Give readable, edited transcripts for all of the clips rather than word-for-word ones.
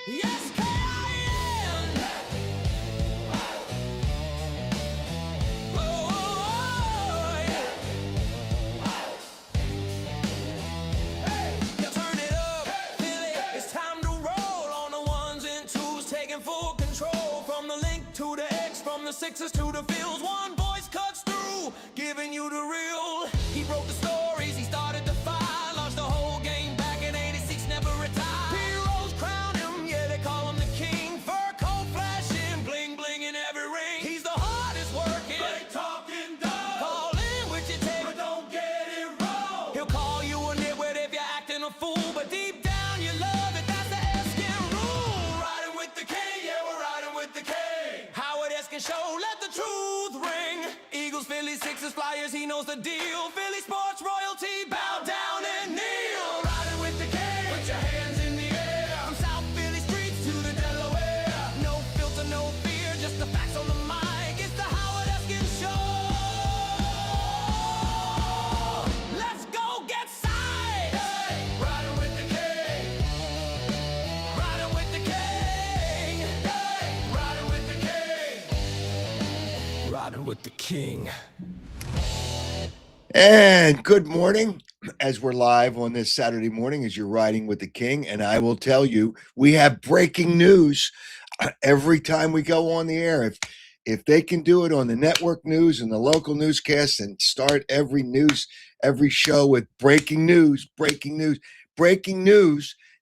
Yes, K-I-N. Oh, yeah. Hey, you turn it up, Philly. It's time to roll on the ones and twos, taking full control. From the link to the X, from the sixes to the fields. One voice cuts through, giving you the real. He broke the stories, he started the fire, lost the whole game back in '86, never retired. Heroes crown him, yeah, they call him the king. Fur coat flashing, bling bling in every ring. He's the hardest working, great talking dog. Call in with your tape, but don't get it wrong. He'll call you a nitwit if you're acting a fool, but deep down you love it. That's the Eskin rule. Riding with the king, yeah, we're riding with the king. Howard Eskin show, let the truth ring. Eagles, Phillies, Sixers, Flyers, he knows the deal. Philly sports royalty, bow down and kneel. Riding with the king, put your hands in the air. From South Philly streets to the Delaware. No filter, no fear, just the facts on the mic. It's the Howard Eskin show. Let's go get signed. Hey, riding with the king. Riding with the king. Hey, riding with the king. Riding with the king. And good morning, as we're live on this Saturday morning, as you're riding with the king. And I will tell you, we have breaking news every time we go on the air. If they can do it on the network news and the local newscasts and start every show with breaking news,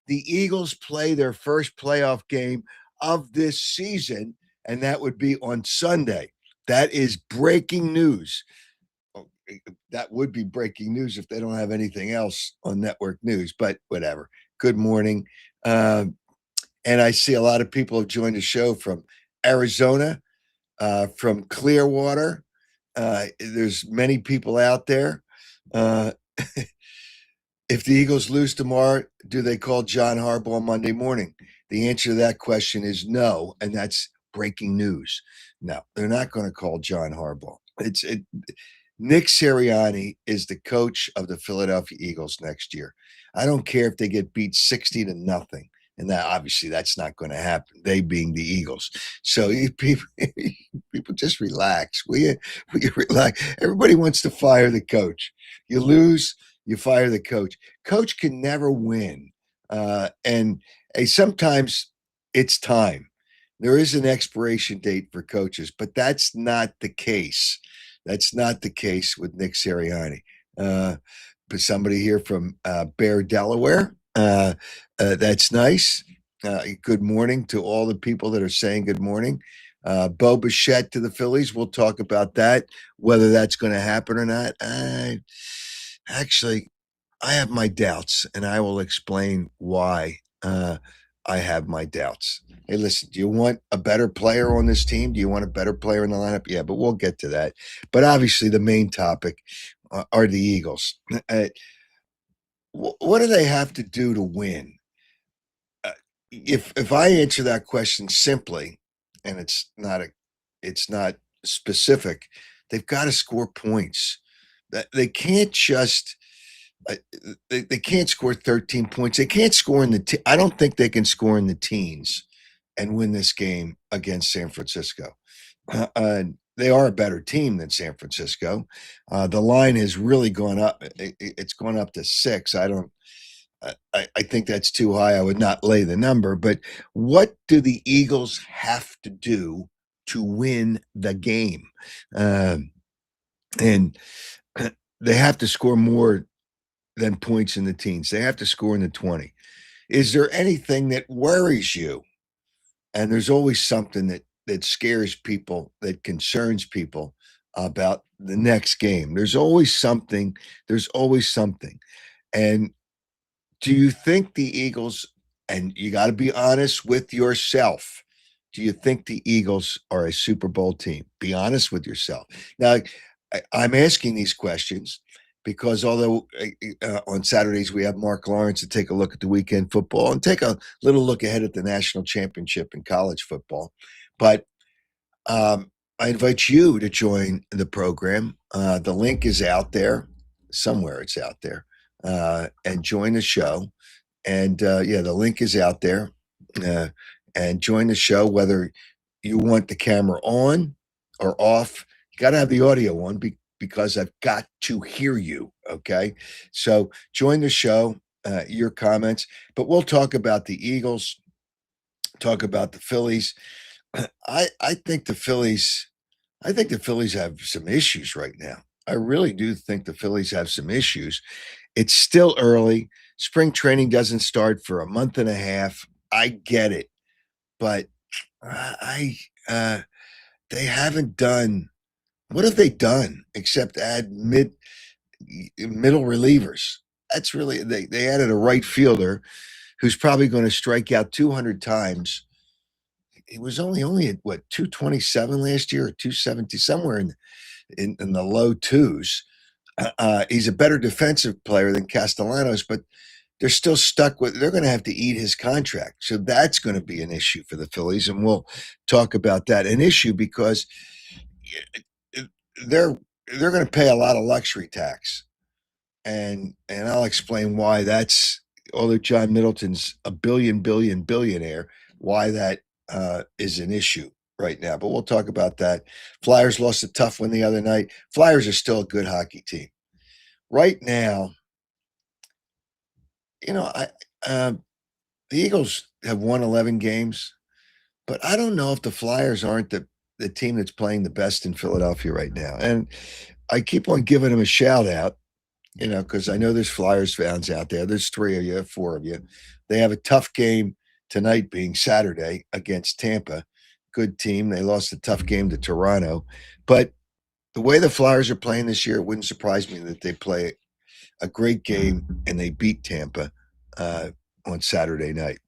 the Eagles play their first playoff game of this season, and that would be on Sunday. That is breaking news. That would be breaking news if they don't have anything else on network news, but whatever. Good morning. And I see a lot of people have joined the show from Arizona, from Clearwater. There's many people out there. If the Eagles lose tomorrow, do they call John Harbaugh Monday morning? The answer to that question is no, and that's breaking news. No, they're not going to call John Harbaugh. Nick Sirianni is the coach of the Philadelphia Eagles next year. I don't care if they get beat 60-0. And that obviously that's not going to happen, they being the Eagles. So people just relax. Will you relax? Everybody wants to fire the coach. You lose, you fire the coach. Coach can never win. And sometimes it's time. There is an expiration date for coaches, but that's not the case. That's not the case with Nick Sirianni. But somebody here from Bear, Delaware. That's nice. Good morning to all the people that are saying good morning. Bo Bichette to the Phillies. We'll talk about that, whether that's going to happen or not. Actually, I have my doubts, and I will explain why I have my doubts. Hey, listen, do you want a better player on this team? Do you want a better player in the lineup? Yeah, but we'll get to that. But obviously, the main topic are the Eagles. What do they have to do to win? If I answer that question simply, and it's not specific, they've got to score points. They can't just they can't score 13 points. They can't score in the I don't think they can score in the teens and win this game against San Francisco. They are a better team than San Francisco. The line has really gone up. It's gone up to 6. I think that's too high. I would not lay the number. But what do the Eagles have to do to win the game? And they have to score more than points in the teens. They have to score in the 20. Is there anything that worries you? And there's always something that scares people, that concerns people about the next game. There's always something. And do you think the Eagles, and you got to be honest with yourself, do you think the Eagles are a Super Bowl team? Be honest with yourself. Now, I'm asking these questions because although on Saturdays we have Mark Lawrence to take a look at the weekend football and take a little look ahead at the national championship in college football, but I invite you to join the program. The link is out there. Somewhere it's out there. And join the show. And the link is out there. uh, and join the show, whether you want the camera on or off. You got to have the audio on because I've got to hear you. Okay. So join the show, your comments, but we'll talk about the Eagles, talk about the Phillies. I think the Phillies, I think the Phillies have some issues right now. I really do think the Phillies have some issues. It's still early. Spring training doesn't start for a month and a half. I get it, but I they haven't done. What have they done except add middle relievers? That's really they added a right fielder who's probably going to strike out 200 times. He was only at what 227 last year or 270 somewhere in the low twos. He's a better defensive player than Castellanos, but they're still stuck with. They're going to have to eat his contract, so that's going to be an issue for the Phillies, and we'll talk about that. An issue because they're they're going to pay a lot of luxury tax, and I'll explain why that's. Although John Middleton's a billionaire, why that is an issue right now. But we'll talk about that. Flyers lost a tough one the other night. Flyers are still a good hockey team right now. You know, the Eagles have won 11 games, but I don't know if the Flyers aren't the team that's playing the best in Philadelphia right now. And I keep on giving them a shout out, because I know there's Flyers fans out there. There's 3 of you, 4 of you. They have a tough game tonight, being Saturday, against Tampa. Good team. They lost a tough game to Toronto. But the way the Flyers are playing this year, it wouldn't surprise me that they play a great game and they beat Tampa on Saturday night.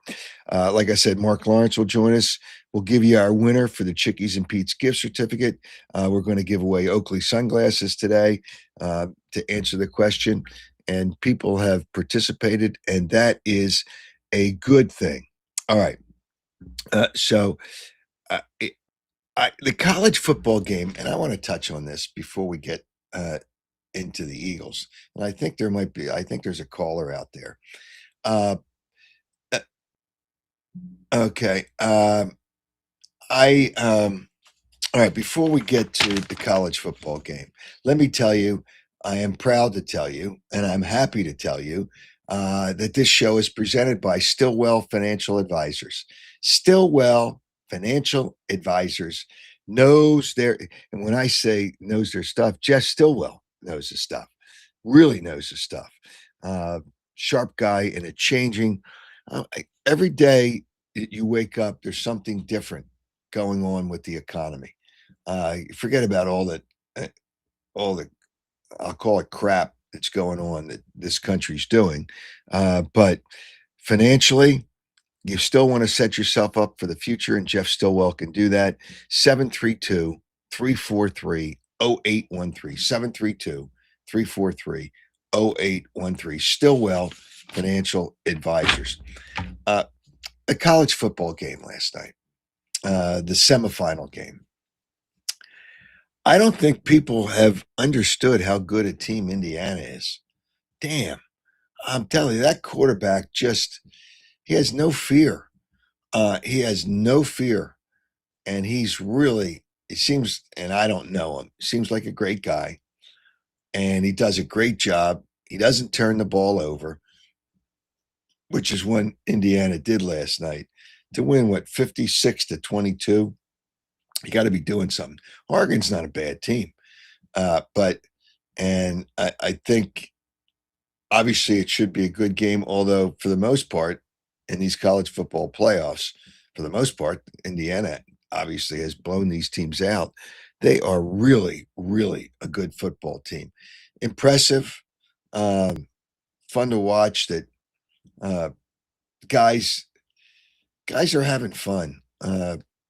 Like I said, Mark Lawrence will join us. We'll give you our winner for the Chickies and Pete's gift certificate. We're going to give away Oakley sunglasses today to answer the question. And people have participated, and that is a good thing. All right. So the college football game, and I want to touch on this before we get into the Eagles. And I think there's a caller out there. Okay. All right, before we get to the college football game, let me tell you, I am proud to tell you, and I'm happy to tell you, that this show is presented by Stillwell Financial Advisors. Stillwell Financial Advisors knows and when I say knows their stuff, Jeff Stillwell knows his stuff, really knows his stuff. Sharp guy in a changing, every day you wake up, there's something different going on with the economy. Forget about all the I'll call it crap that's going on that this country's doing. But financially, you still want to set yourself up for the future, and Jeff Stillwell can do that. 732-343-0813. 732-343-0813. Stillwell Financial Advisors. A college football game last night, the semifinal game. I don't think people have understood how good a team Indiana is. Damn. I'm telling you, that quarterback he has no fear. He has no fear. And it seems, and I don't know him, seems like a great guy. And he does a great job. He doesn't turn the ball over, which is what Indiana did last night. To win, 56-22? You got to be doing something. Oregon's not a bad team. But I think obviously it should be a good game, although for the most part in these college football playoffs, for the most part, Indiana obviously has blown these teams out. They are really, really a good football team. Impressive, fun to watch that guys are having fun.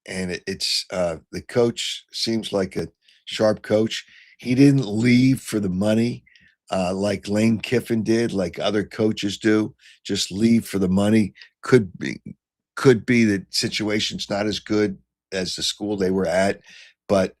And it's the coach seems like a sharp coach. He didn't leave for the money like Lane Kiffin did, like other coaches do. Just leave for the money. Could be the situation's not as good as the school they were at, but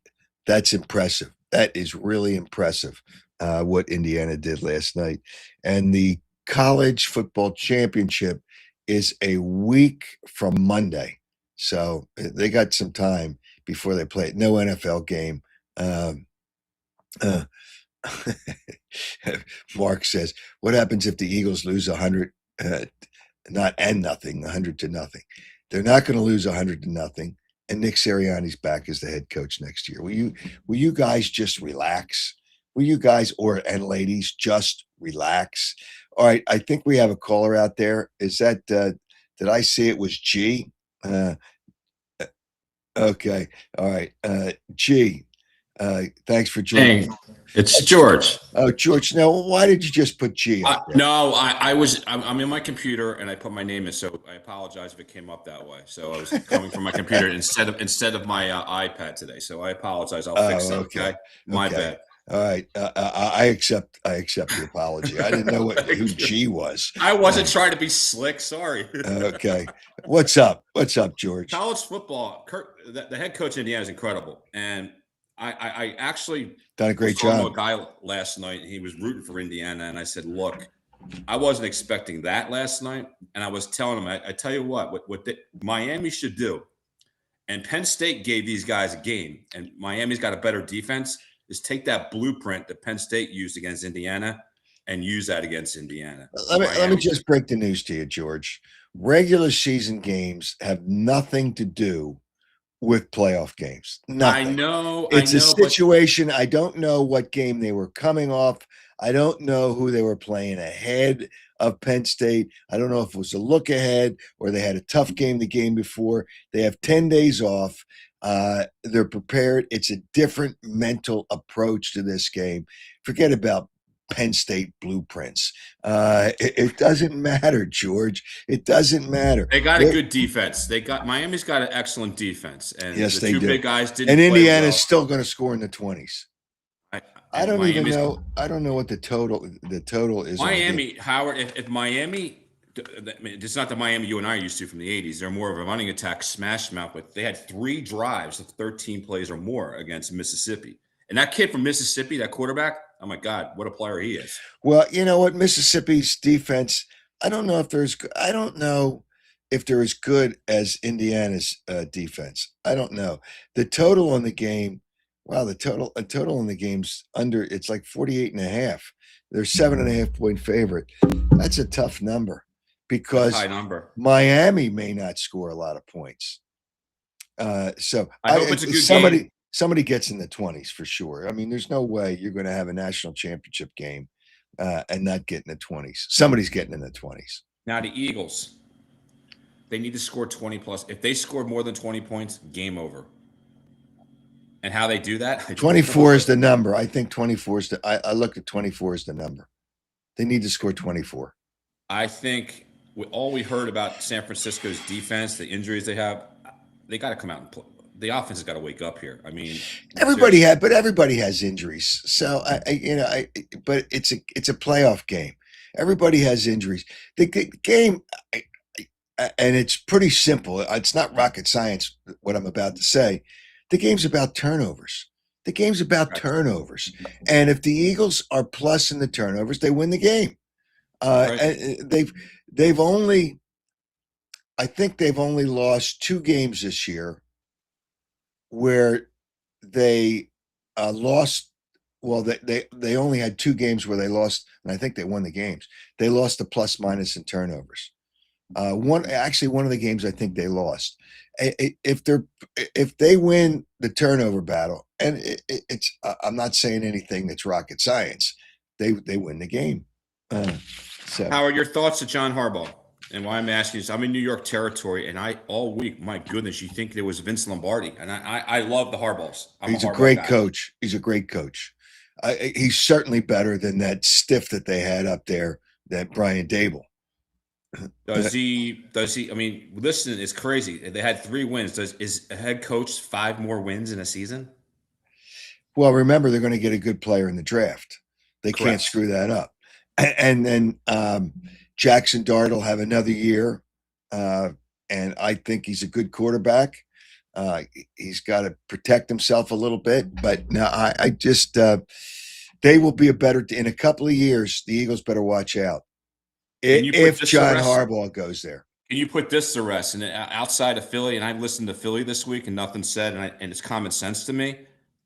that's impressive. That is really impressive what Indiana did last night. And the college football championship is a week from Monday. So they got some time before they play it. No NFL game. Um, uh, Mark says, "What happens if the Eagles lose 100, not and nothing, 100-0? They're not going to lose 100-0, and Nick Sirianni's back as the head coach next year. Will you guys just relax? Will you guys and ladies just relax? All right, I think we have a caller out there. Is that did I see it was G? Uh, okay, all right, G. Thanks for joining. Hey, it's George. Oh, George. Now, why did you just put G up there? No, I'm in my computer and I put my name in, so I apologize if it came up that way. So I was coming from my computer instead of my iPad today. So I apologize. I'll fix that. Okay. My bad. All right. I accept the apology. I didn't know who G was. I wasn't trying to be slick. Sorry. Okay. What's up? What's up, George? College football. The head coach in Indiana is incredible, and I actually done a great was talking job. to a guy last night. And he was rooting for Indiana, and I said, "Look, I wasn't expecting that last night." And I was telling him, I tell you what Miami should do, and Penn State gave these guys a game, and Miami's got a better defense. Is take that blueprint that Penn State used against Indiana and use that against Indiana. Let me just break the news to you, George. Regular season games have nothing to do with playoff games. Nothing. I know. It's a situation. I don't know what game they were coming off. I don't know who they were playing ahead of Penn State. I don't know if it was a look ahead or they had a tough game the game before. They have 10 days off. They're prepared. It's a different mental approach to this game. Forget about Penn State blueprints. It doesn't matter, George. It doesn't matter. They got a good defense. Miami's got an excellent defense, and yes, the they two do. big guys didn't. And play Indiana's well. still going to score in the 20s. I don't even know. I don't know what the total is. Miami, Howard. If Miami, it's not the Miami you and I are used to from the '80s. They're more of a running attack, smash mouth. But they had 3 drives of 13 plays or more against Mississippi. And that kid from Mississippi, that quarterback, oh my God, what a player he is. Well, you know what? Mississippi's defense, I don't know if they're as good as Indiana's defense. I don't know. The total on the game, wow, the total on the game's under, it's like 48.5. They're 7.5 point favorite. That's a tough number because high number. Miami may not score a lot of points. So I hope it's a good game. Somebody gets in the 20s for sure. I mean, there's no way you're going to have a national championship game and not get in the 20s. Somebody's getting in the 20s. Now, the Eagles, they need to score 20 plus. If they score more than 20 points, game over. And how they do that? 24 is the number. I think 24 is I looked at 24 as the number. They need to score 24. I think all we heard about San Francisco's defense, the injuries they have, they got to come out and play. The offense has got to wake up here. I mean, everybody has injuries. So but it's a playoff game. Everybody has injuries. The game, and it's pretty simple. It's not rocket science what I'm about to say. The game's about turnovers. The game's about turnovers. And if the Eagles are plus in the turnovers, they win the game. And they've only lost 2 games this year where they lost. Well, they only had 2 games where they lost, and I think they won the games. They lost the plus minus in turnovers. One of the games I think they lost. If they win the turnover battle, and it's I'm not saying anything that's rocket science, they win the game. So Howard, your thoughts to John Harbaugh? And why I'm asking is I'm in New York territory, and all week, my goodness, you think there was Vince Lombardi, and I love the Harbaughs. He's a great coach. He's a great coach. He's certainly better than that stiff that they had up there, that Brian Dable. Does he? I mean, listen, it's crazy. They had 3 wins. Is a head coach 5 more wins in a season? Well, remember, they're going to get a good player in the draft. They Correct. Can't screw that up. And then Jackson Dart will have another year, and I think he's a good quarterback. He's got to protect himself a little bit, but no, I just they will be in a couple of years. The Eagles better watch out if John Harbaugh goes there. Can you put this to rest? And outside of Philly, and I've listened to Philly this week, and nothing said, and it's common sense to me.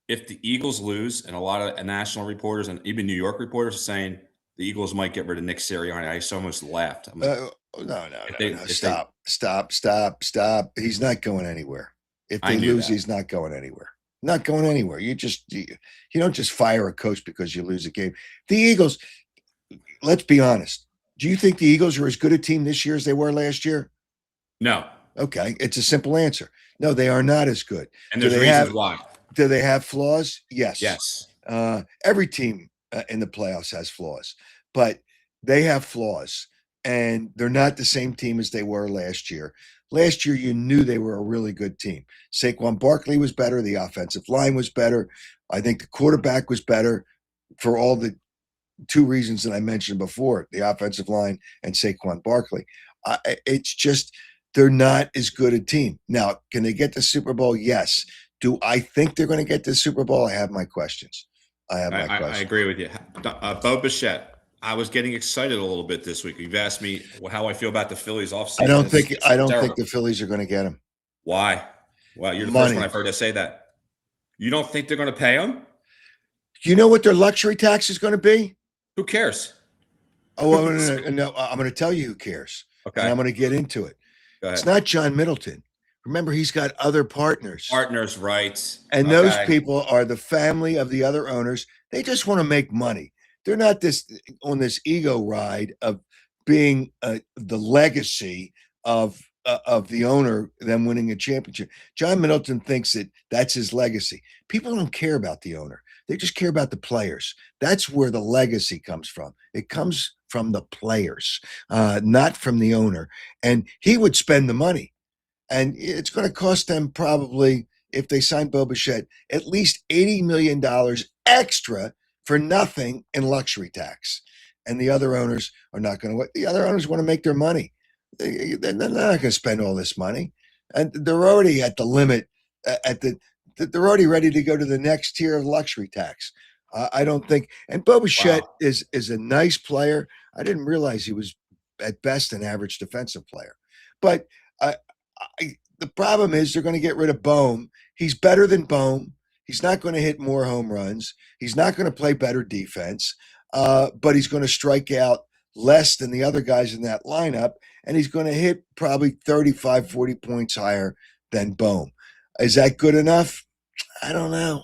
If the Eagles lose, and a lot of national reporters and even New York reporters are saying the Eagles might get rid of Nick Sirianni, I just almost laughed. I'm like, No. Stop. He's not going anywhere. If I they knew lose, that. he's not going anywhere. Not going anywhere. You don't just fire a coach because you lose a game. The Eagles, let's be honest. Do you think the Eagles are as good a team this year as they were last year? No, Okay, it's a simple answer. No, they are not as good. and Do there's they reasons have why. do they have flaws? Yes. Yes. Every team in the playoffs has flaws, but they have flaws, and they're not the same team as they were last year. Last year, you knew they were a really good team. Saquon Barkley was better. The offensive line was better. I think the quarterback was better for all the two reasons that I mentioned before, the offensive line and Saquon Barkley. It's just they're not as good a team. Now, can they get the Super Bowl? Yes. Do I think they're going to get the Super Bowl? I have my questions. I agree with you. Bo Bichette, I was getting excited a little bit this week. You've asked me how I feel about the Phillies offseason. I don't think the Phillies are going to get him. Why? Well, you're the Money. first one I've heard to say that. You don't think they're going to pay him? Do you know what their luxury tax is going to be? Who cares? Oh, no, I'm going to tell you who cares. Okay. And I'm going to get into it. Go ahead. It's not John Middleton. Remember, he's got other partners. Partners' rights. And those people are the family of the other owners. They just want to make money. They're not on this ego ride of being the legacy of the owner, them winning a championship. John Middleton thinks that that's his legacy. People don't care about the owner. They just care about the players. That's where the legacy comes from. It comes from the players, not from the owner. And he would spend the money. And it's going to cost them probably, if they sign Bo Bichette, at least $80 million extra for nothing in luxury tax. And the other owners are not going to. The other owners want to make their money. They're not going to spend all this money, and they're already at the limit. They're already ready to go to the next tier of luxury tax. I don't think. And Bo Bichette is a nice player. I didn't realize he was at best an average defensive player, but the problem is they're going to get rid of Bohm. He's better than Bohm. He's not going to hit more home runs. He's not going to play better defense, but he's going to strike out less than the other guys in that lineup, and he's going to hit probably 35, 40 points higher than Bohm. Is that good enough? I don't know.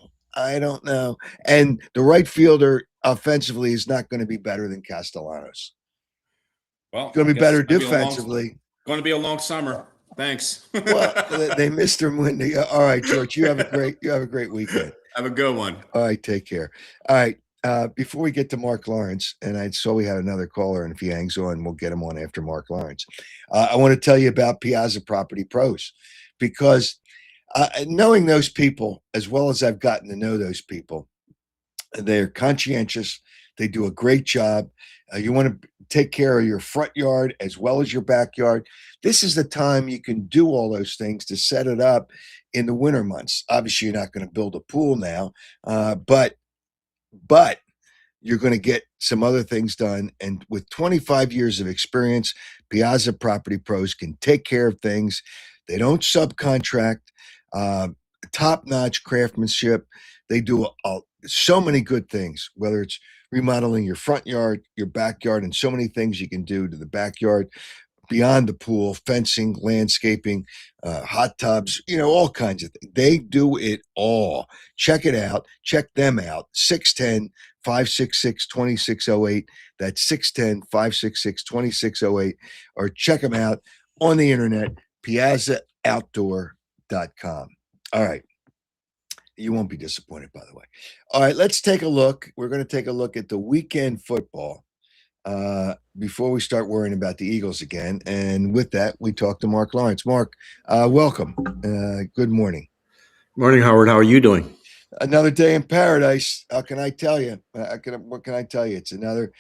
And the right fielder offensively is not going to be better than Castellanos. Well, it's going to be better defensively. Going to be a long summer. Thanks. Well, they missed their window. All right, George, you have a great weekend. Have a good one. All right, take care. All right. Before we get to Mark Lawrence, and I saw we had another caller, and if he hangs on, we'll get him on after Mark Lawrence. I want to tell you about Piazza Property Pros, because knowing those people as well as I've gotten to know those people, they're conscientious. They do a great job. You want to take care of your front yard as well as your backyard. This is the time you can do all those things to set it up in the winter months. Obviously, you're not going to build a pool now, but you're going to get some other things done. And with 25 years of experience, Piazza Property Pros can take care of things. They don't subcontract, top-notch craftsmanship. They do so many good things, whether it's remodeling your front yard, your backyard, and so many things you can do to the backyard, beyond the pool, fencing, landscaping, hot tubs, all kinds of things. They do it all. Check it out. Check them out. 610-566-2608. That's 610-566-2608. Or check them out on the internet, piazzaoutdoor.com. All right. You won't be disappointed, by the way. All right, let's take a look. We're going to take a look at the weekend football before we start worrying about the Eagles again. And with that, we talk to Mark Lawrence. Mark, welcome. Good morning. Morning, Howard. How are you doing? Another day in paradise. How can I tell you? What can I tell you? It's another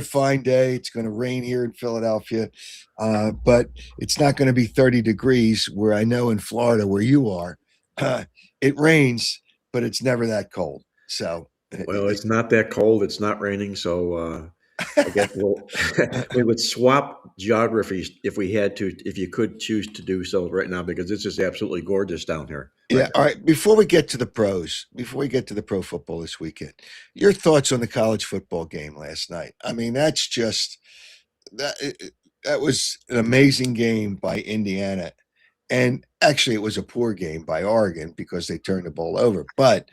fine day. It's going to rain here in Philadelphia, but it's not going to be 30 degrees where I know in Florida where you are. It rains, but it's never that cold. So, well, it's not that cold. It's not raining. So I guess we would swap geographies if we had to, if you could choose to do so right now, because it's just absolutely gorgeous down here right Yeah. All right. Before we get to the pros, before we get to the pro football this weekend, your thoughts on the college football game last night? I mean, that's just that was an amazing game by Indiana. And actually, it was a poor game by Oregon because they turned the ball over. But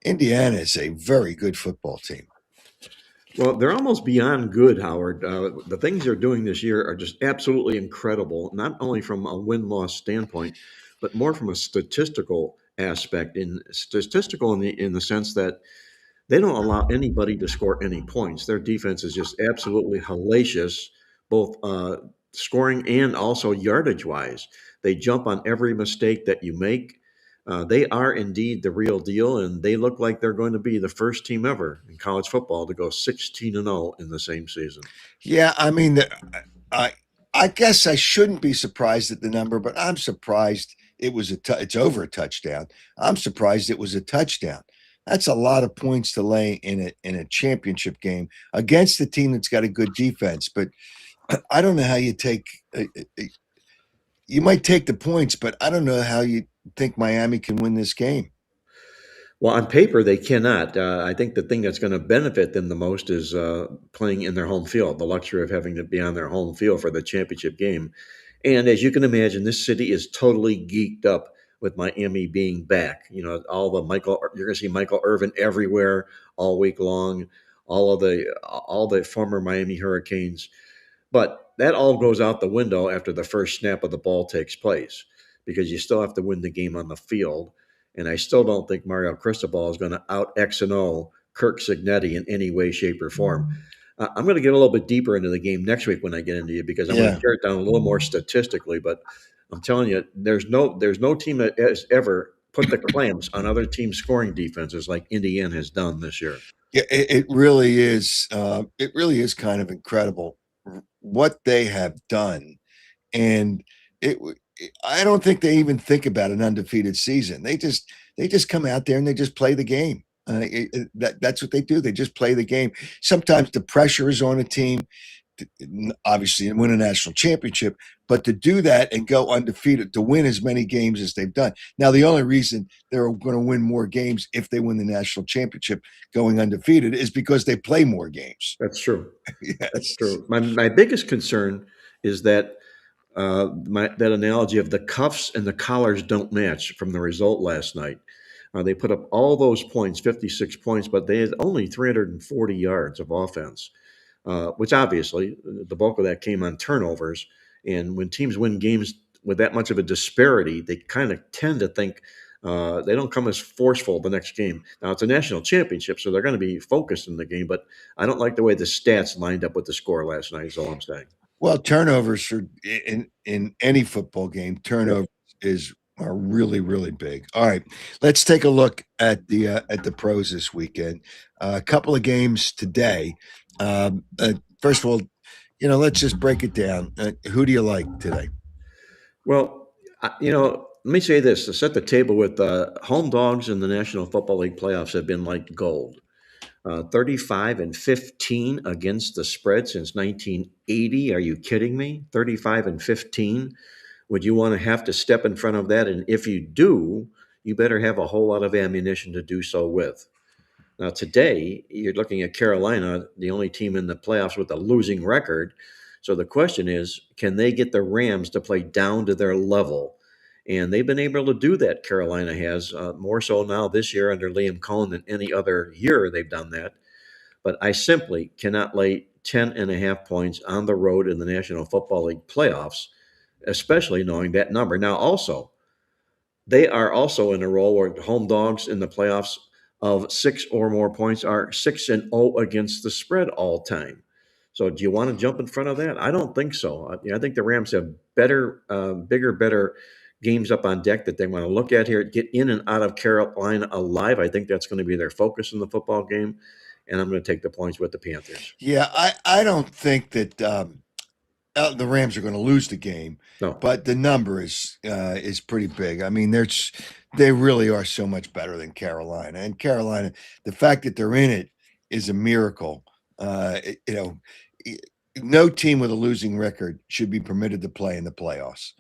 Indiana is a very good football team. Well, they're almost beyond good, Howard. The things they're doing this year are just absolutely incredible, not only from a win loss standpoint, but more from a statistical aspect. In statistical, in the sense that they don't allow anybody to score any points. Their defense is just absolutely hellacious, both scoring and also yardage wise. They jump on every mistake that you make. They are indeed the real deal, and they look like they're going to be the first team ever in college football to go 16-0 in the same season. Yeah, I mean, I I guess I shouldn't be surprised at the number, but I'm surprised it was it's over a touchdown. I'm surprised it was a touchdown. That's a lot of points to lay in a championship game against a team that's got a good defense. But I don't know how you take. You might take the points, but I don't know how you think Miami can win this game. Well, on paper, they cannot. I think the thing that's going to benefit them the most is playing in their home field, the luxury of having to be on their home field for the championship game. And as you can imagine, this city is totally geeked up with Miami being back. You know, you're going to see Michael Irvin everywhere all week long. All the former Miami Hurricanes, but that all goes out the window after the first snap of the ball takes place because you still have to win the game on the field. And I still don't think Mario Cristobal is going to out X and O Kirk Signetti in any way, shape, or form. I'm going to get a little bit deeper into the game next week when I get into it because I'm going to Yeah. tear it down a little more statistically. But I'm telling you, there's no team that has ever put the clamps on other teams' scoring defenses like Indiana has done this year. Yeah, it really is. It really is kind of incredible what they have done, and it. I don't think they even think about an undefeated season. They just come out there and they just play the game. That's what they do. They just play the game. Sometimes the pressure is on a team, obviously, and win a national championship. But to do that and go undefeated, to win as many games as they've done. Now, the only reason they're going to win more games if they win the national championship going undefeated is because they play more games. That's true. That's Yes. true. My biggest concern is that that analogy of the cuffs and the collars don't match from the result last night. They put up all those points, 56 points, but they had only 340 yards of offense, which obviously the bulk of that came on turnovers. And when teams win games with that much of a disparity, they kind of tend to think they don't come as forceful the next game. Now, it's a national championship, so they're going to be focused in the game, but I don't like the way the stats lined up with the score last night, is all I'm saying. Well, turnovers in any football game, Yep. turnovers are really really big. All right, let's take a look at the pros this weekend. A couple of games today. First of all, let's just break it down. Who do you like today? Well, let me say this to set the table with home dogs in the National Football League playoffs have been like gold. 35-15 against the spread since 1980. Are you kidding me? 35-15. Would you want to have to step in front of that? And if you do, you better have a whole lot of ammunition to do so with. Now, today, you're looking at Carolina, the only team in the playoffs with a losing record. So the question is, can they get the Rams to play down to their level? And they've been able to do that, Carolina has, more so now this year under Liam Cohen than any other year they've done that. But I simply cannot lay 10.5 points on the road in the National Football League playoffs, especially knowing that number. Now, also, they are also in a role where home dogs in the playoffs of 6 or more points are 6-0 against the spread all time. So, do you want to jump in front of that? I don't think so. I think the Rams have better, bigger, better games up on deck that they want to look at here. Get in and out of Carolina alive. I think that's going to be their focus in the football game, and I'm going to take the points with the Panthers. Yeah, I don't think that the Rams are going to lose the game, No, but the number is pretty big. I mean, they really are so much better than Carolina, and Carolina, the fact that they're in it is a miracle. You know, no team with a losing record should be permitted to play in the playoffs.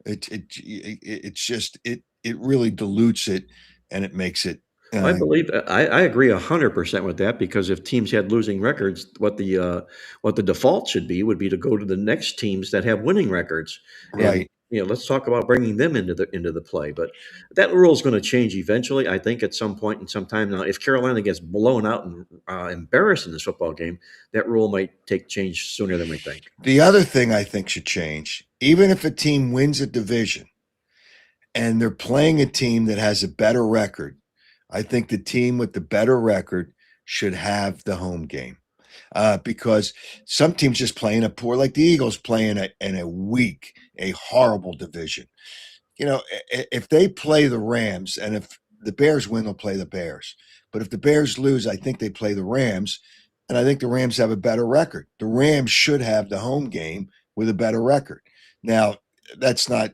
It's just it really dilutes it and it makes it. I believe I agree 100% with that because if teams had losing records, what the default should be would be to go to the next teams that have winning records, and Right. let's talk about bringing them into the play. But that rule is going to change eventually. I think at some point in some time now, if Carolina gets blown out and embarrassed in this football game, that rule might take change sooner than we think. The other thing I think should change, even if a team wins a division and they're playing a team that has a better record, I think the team with the better record should have the home game. Because some teams just playing a poor, like the Eagles playing in a weak, a horrible division. If they play the Rams and if the Bears win, they'll play the Bears. But if the Bears lose, I think they play the Rams. And I think the Rams have a better record. The Rams should have the home game with a better record. Now, that's not,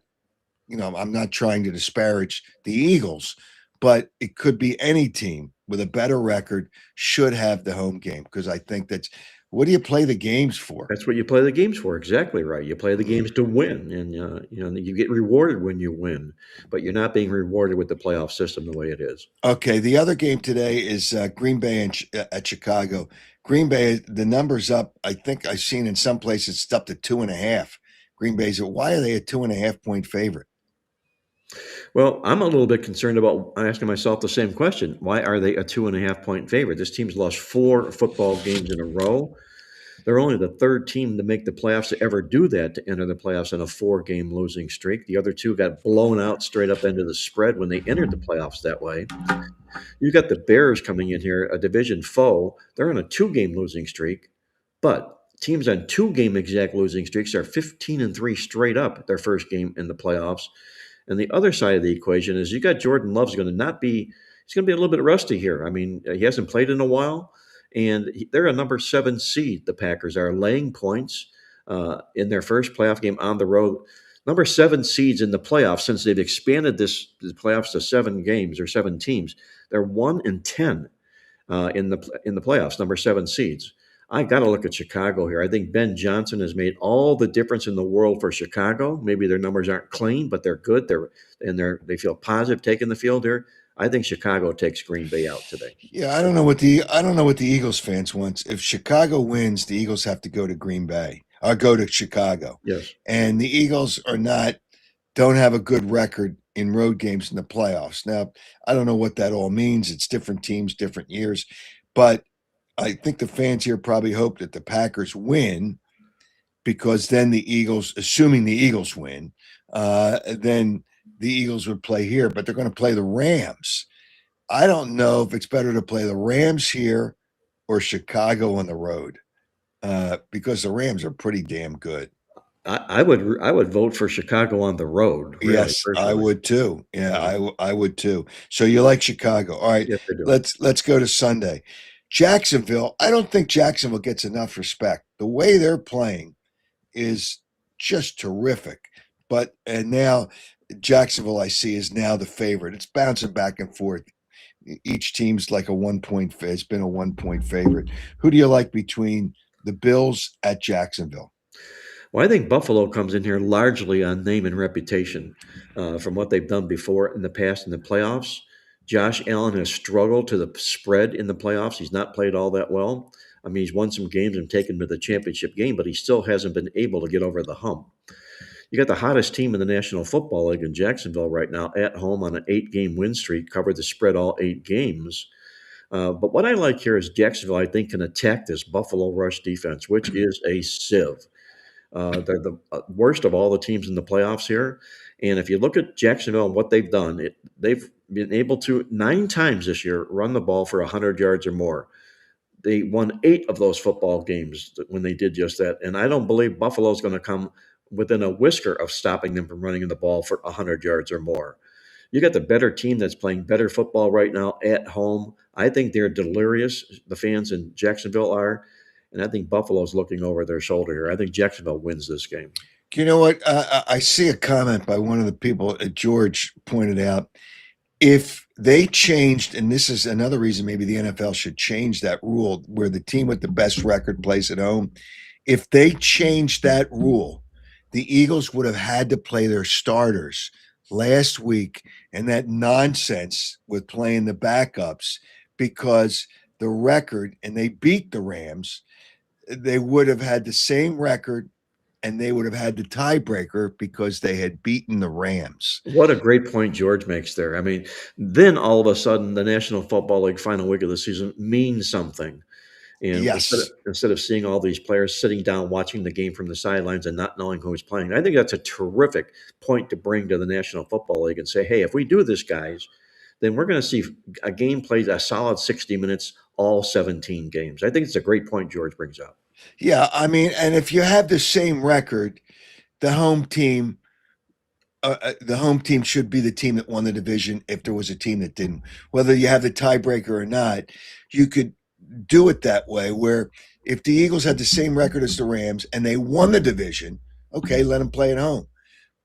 I'm not trying to disparage the Eagles, but it could be any team with a better record should have the home game because I think that's what do you play the games for? That's what you play the games for. Exactly right. You play the games to win, and you get rewarded when you win, but you're not being rewarded with the playoff system the way it is. Okay, the other game today is Green Bay at Chicago. Green Bay, the numbers up. I think I've seen in some places it's up to 2.5. Green Bay's. Why are they a 2.5 point favorite? Well, I'm a little bit concerned about asking myself the same question. Why are they a 2.5 point favorite? This team's lost 4 football games in a row. They're only the third team to make the playoffs to ever do that, to enter the playoffs in a 4-game losing streak. The other two got blown out straight up into the spread when they entered the playoffs that way. You got the Bears coming in here, a division foe. They're on a 2-game losing streak, but teams on 2-game exact losing streaks are 15-3 straight up their first game in the playoffs. And the other side of the equation is you got Jordan Love's going to not be, he's going to be a little bit rusty here. I mean, he hasn't played in a while, and they're a number 7 seed. The Packers are laying points in their first playoff game on the road. Number 7 seeds in the playoffs since they've expanded the playoffs to 7 games or 7 teams. They're 1-10 in the playoffs. Number 7 seeds. I got to look at Chicago here. I think Ben Johnson has made all the difference in the world for Chicago. Maybe their numbers aren't clean, but they're good. They feel positive taking the field here. I think Chicago takes Green Bay out today. Yeah, I don't know what the Eagles fans want. If Chicago wins, the Eagles have to go to Green Bay or go to Chicago. Yes. And the Eagles don't have a good record in road games in the playoffs. Now, I don't know what that all means. It's different teams, different years, but I think the fans here probably hope that the Packers win because then the Eagles, assuming the Eagles win, then the Eagles would play here, but they're going to play the Rams. I don't know if it's better to play the Rams here or Chicago on the road because the Rams are pretty damn good. I would vote for Chicago on the road. Really, Yes, I personally. would too. Yeah, I would too. So you like Chicago. All right, Yes, I do. let's go to Sunday. Jacksonville, I don't think Jacksonville gets enough respect. The way they're playing is just terrific. And now Jacksonville, I see, is now the favorite. It's bouncing back and forth. Each team's like a 1 point. It's been a 1 point favorite. Who do you like between the Bills at Jacksonville? Well, I think Buffalo comes in here largely on name and reputation from what they've done before in the past in the playoffs. Josh Allen has struggled to the spread in the playoffs. He's not played all that well. I mean, he's won some games and taken to the championship game, but he still hasn't been able to get over the hump. You got the hottest team in the National Football League in Jacksonville right now at home on an 8-game win streak, covered the spread all 8 games. But what I like here is Jacksonville, I think, can attack this Buffalo rush defense, which is a sieve. They're the worst of all the teams in the playoffs here. And if you look at Jacksonville and what they've done, they've been able to 9 times this year run the ball for 100 yards or more. They won 8 of those football games when they did just that. And I don't believe Buffalo's going to come within a whisker of stopping them from running the ball for 100 yards or more. You got the better team that's playing better football right now at home. I think they're delirious. The fans in Jacksonville are. And I think Buffalo's looking over their shoulder here. I think Jacksonville wins this game. You know what? I see a comment by one of the people, George pointed out, if they changed, and this is another reason maybe the NFL should change that rule where the team with the best record plays at home. If they changed that rule, the Eagles would have had to play their starters last week, and that nonsense with playing the backups because the record, and they beat the Rams, they would have had the same record and they would have had the tiebreaker because they had beaten the Rams. What a great point George makes there. I mean, then all of a sudden, the National Football League final week of the season means something. And Yes. instead of seeing all these players sitting down watching the game from the sidelines and not knowing who's playing, I think that's a terrific point to bring to the National Football League and say, hey, if we do this, guys, then we're going to see a game played a solid 60 minutes, all 17 games. I think it's a great point George brings up. Yeah. I mean, and if you have the same record, the home team, the home team should be the team that won the division if there was a team that didn't. Whether you have the tiebreaker or not, you could do it that way where if the Eagles had the same record as the Rams and they won the division, okay, let them play at home.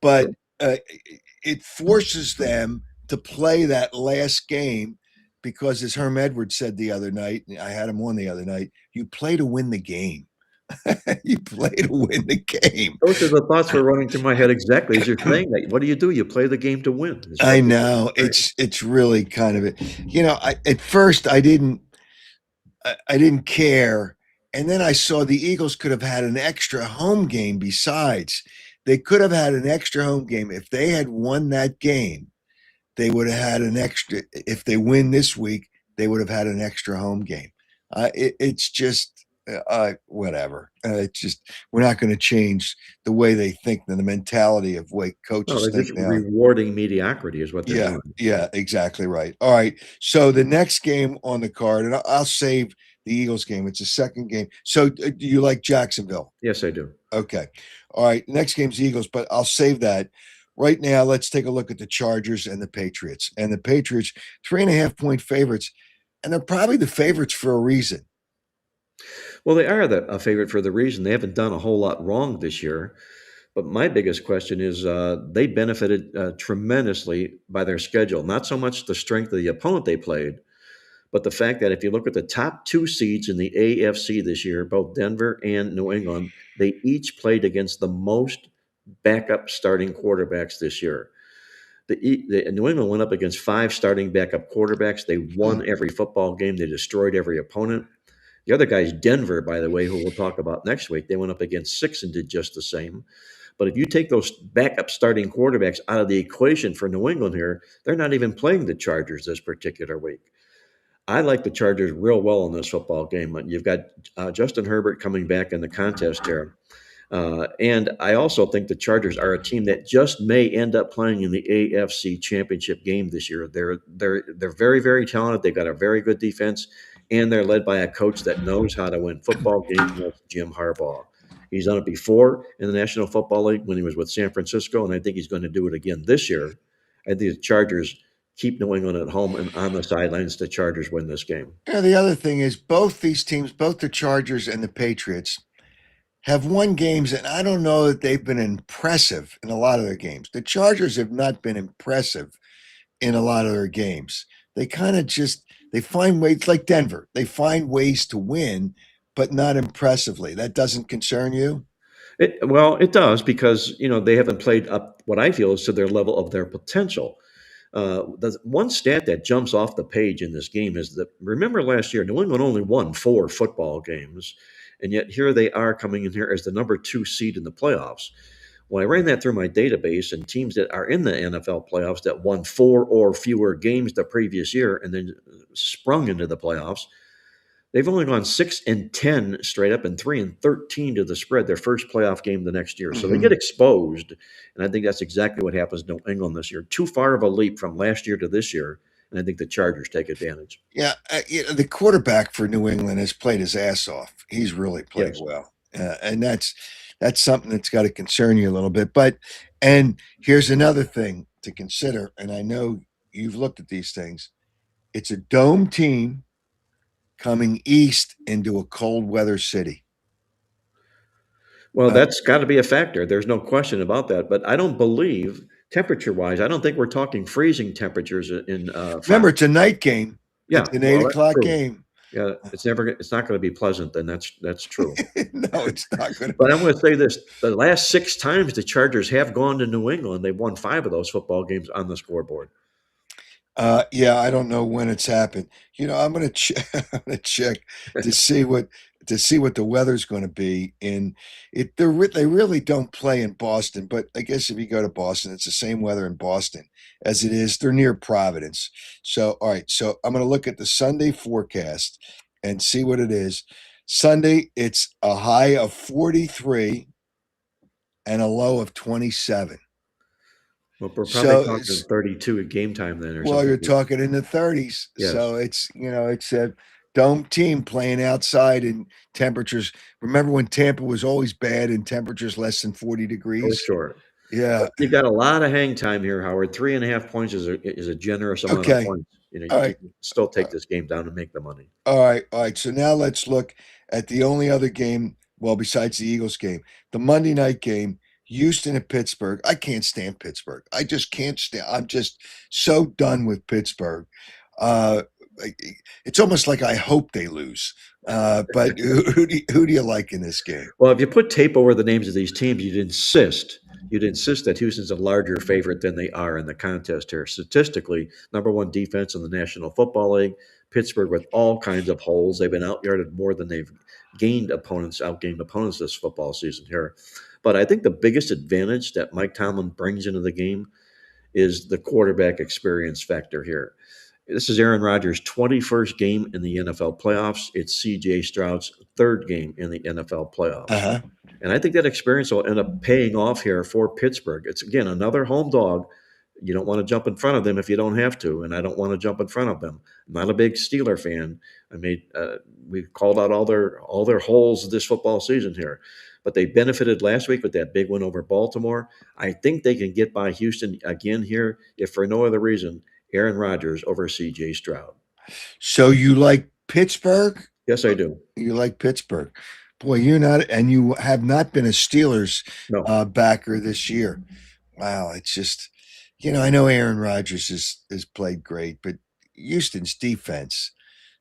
But it forces them to play that last game because, as Herm Edwards said the other night, I had him on the other night, you play to win the game. You play to win the game. Those are the thoughts were running through my head exactly as you're saying that. What do? You play the game to win. I know it's really kind of it. At first I didn't care, and then I saw the Eagles could have had an extra home game besides. They could have had an extra home game if they had won that game. They would have had an extra. If they win this week, they would have had an extra home game. It's just whatever. It's just we're not going to change the way they think and the mentality of way No, coaches they're think just now. rewarding mediocrity is what they're Yeah, doing. yeah, exactly right. All right, so the next game on the card, and I'll save the Eagles game. It's the second game. So do you like Jacksonville? Yes, I do. Okay. All right. Next game's Eagles, but I'll save that. Right now, let's take a look at the Chargers and the Patriots. And the Patriots, 3.5-point favorites, and they're probably the favorites for a reason. Well, they are a favorite for the reason they haven't done a whole lot wrong this year. But my biggest question is they benefited tremendously by their schedule. Not so much the strength of the opponent they played, but the fact that if you look at the top two seeds in the AFC this year, both Denver and New England, they each played against the most backup starting quarterbacks this year. The New England went up against 5 starting backup quarterbacks. They won every football game. They destroyed every opponent. The other guy's Denver, by the way, who we'll talk about next week. They went up against 6 and did just the same. But if you take those backup starting quarterbacks out of the equation for New England here, they're not even playing the Chargers this particular week. I like the Chargers real well in this football game. You've got Justin Herbert coming back in the contest here. And I also think the Chargers are a team that just may end up playing in the AFC Championship game this year. They're very, very talented. They've got a very good defense, and they're led by a coach that knows how to win football games, and that's Jim Harbaugh. He's done it before in the National Football League when he was with San Francisco, and I think he's going to do it again this year. I think the Chargers keep New England at home, and on the sidelines, the Chargers win this game. Yeah, the other thing is both these teams, both the Chargers and the Patriots, have won games, and I don't know that they've been impressive in a lot of their games. The Chargers have not been impressive in a lot of their games. They kind of just they find ways, like Denver. They find ways to win, but not impressively. That doesn't concern you? Well, it does because they haven't played up what I feel is to their level of their potential. The one stat that jumps off the page in this game is that remember last year, New England only won 4 football games, and yet here they are coming in here as the number 2 seed in the playoffs. Well, I ran that through my database, and teams that are in the NFL playoffs that won 4 or fewer games the previous year and then sprung into the playoffs, they've only gone 6-10 straight up and 3-13 to the spread, their first playoff game the next year. So they get exposed, and I think that's exactly what happens to New England this year. Too far of a leap from last year to this year, and I think the Chargers take advantage. Yeah, the quarterback for New England has played his ass off. He's really played well, and that's something that's got to concern you a little bit. And here's another thing to consider, and I know you've looked at these things. It's a dome team coming east into a cold weather city. Well, that's got to be a factor. There's no question about that. But I don't believe temperature-wise, I don't think we're talking freezing temperatures in Remember, Fox. it's a night game. Yeah, It's an eight well, that's o'clock true. game. Yeah, it's not going to be pleasant. Then that's true. No, it's not going to. But I'm going to say this: the last 6 times the Chargers have gone to New England, they've won 5 of those football games on the scoreboard. Yeah, I don't know when it's happened. I'm gonna I'm gonna check to see what the weather's going to be. In it, they really don't play in Boston, but I guess if you go to Boston, it's the same weather in Boston as it is. They're near Providence, so all right. So I'm gonna look at the Sunday forecast and see what it is. Sunday, it's a high of 43 and a low of 27. Well, we're probably So talking 32 at game time then, or Well, something. you're talking in the 30s. Yes. So it's a dome team playing outside in temperatures. Remember when Tampa was always bad in temperatures less than 40 For degrees? sure. Yeah. You've got a lot of hang time here, Howard. 3.5 points is a generous amount of Okay. points. All You right. can still Uh, take this game down and make the money. All right. All right. So now let's look at the only other game, well, besides the Eagles game, the Monday night game, Houston at Pittsburgh. I can't stand Pittsburgh. I just can't stand. I'm just so done with Pittsburgh. Uh, it's almost like I hope they lose. But who do you like in this game? Well, if you put tape over the names of these teams, you'd insist that Houston's a larger favorite than they are in the contest here. Statistically, number one defense in the National Football League. Pittsburgh with all kinds of holes. They've been outyarded more than they've outgained opponents this football season here. But I think the biggest advantage that Mike Tomlin brings into the game is the quarterback experience factor here. This is Aaron Rodgers' 21st game in the NFL playoffs. It's C.J. Stroud's third game in the NFL playoffs. Uh-huh. And I think that experience will end up paying off here for Pittsburgh. It's, again, another home dog. You don't want to jump in front of them if you don't have to, and I don't want to jump in front of them. I'm not a big Steeler fan. We called out all their holes this football season here, but they benefited last week with that big win over Baltimore. I think they can get by Houston again here, if for no other reason. Aaron Rodgers over C.J. Stroud. So you like Pittsburgh? Yes, I do. You like Pittsburgh. Boy, you're not, and you have not been a Steelers No. backer this year. Wow, it's just, I know Aaron Rodgers has played great, but Houston's defense,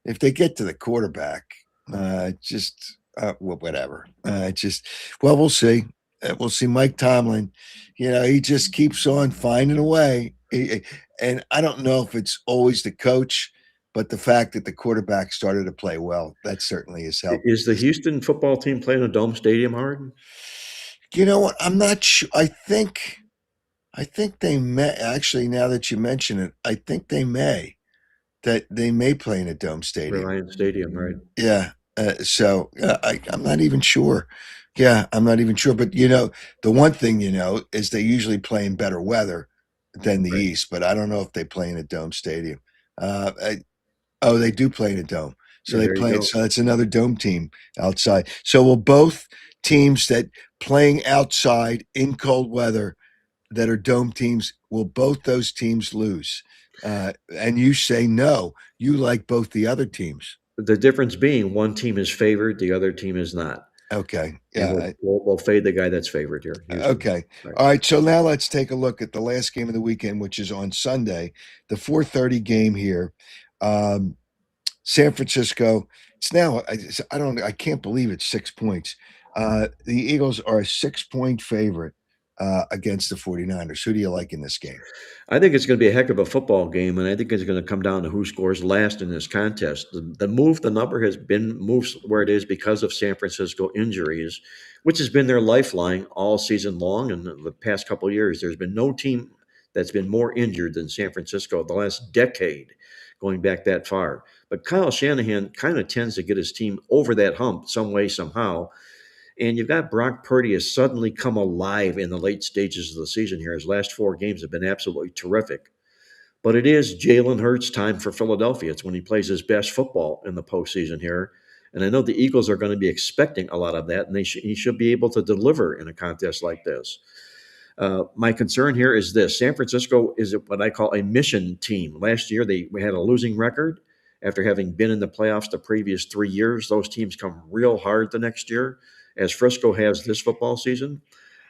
if they get to the quarterback, well, whatever. We'll see. We'll see. Mike Tomlin, he just keeps on finding a way. And I don't know if it's always the coach, but the fact that the quarterback started to play well, that certainly has helped. Is the Houston football team playing a dome stadium, Howard? You know what? I'm not sure. I think they may actually. Now that you mention it, I think they may play in a dome stadium. Reliant Stadium, right? Yeah. I'm not even sure. Yeah, I'm not even sure. But the one thing is they usually play in better weather than the Right. East. But I don't know if they play in a dome stadium. They do play in a dome. So Yeah, they there you play. go. So it's another dome team outside. So will both teams that playing outside in cold weather that are dome teams, will both those teams lose? And you say no. You like both the other teams. The difference being one team is favored, the other team is not. Okay. And Yeah. we'll fade the guy that's favored here. Houston. Okay. Right. All right. So now let's take a look at the last game of the weekend, which is on Sunday, the 4:30 game here. San Francisco. It's now. I can't believe it's 6 points. The Eagles are a 6-point favorite against the 49ers. Who do you like in this game? I think it's going to be a heck of a football game, and I think it's going to come down to who scores last in this contest. The number has been moved where it is because of San Francisco injuries, which has been their lifeline all season long. And the past couple of years, there's been no team that's been more injured than San Francisco the last decade, going back that far. But Kyle Shanahan kind of tends to get his team over that hump some way, somehow. And you've got Brock Purdy has suddenly come alive in the late stages of the season here. His last 4 games have been absolutely terrific. But it is Jalen Hurts' time for Philadelphia. It's when he plays his best football in the postseason here. And I know the Eagles are going to be expecting a lot of that, and he should be able to deliver in a contest like this. My concern here is this. San Francisco is what I call a mission team. Last year, they had a losing record. After having been in the playoffs the previous 3 years, those teams come real hard the next year, as Frisco has this football season.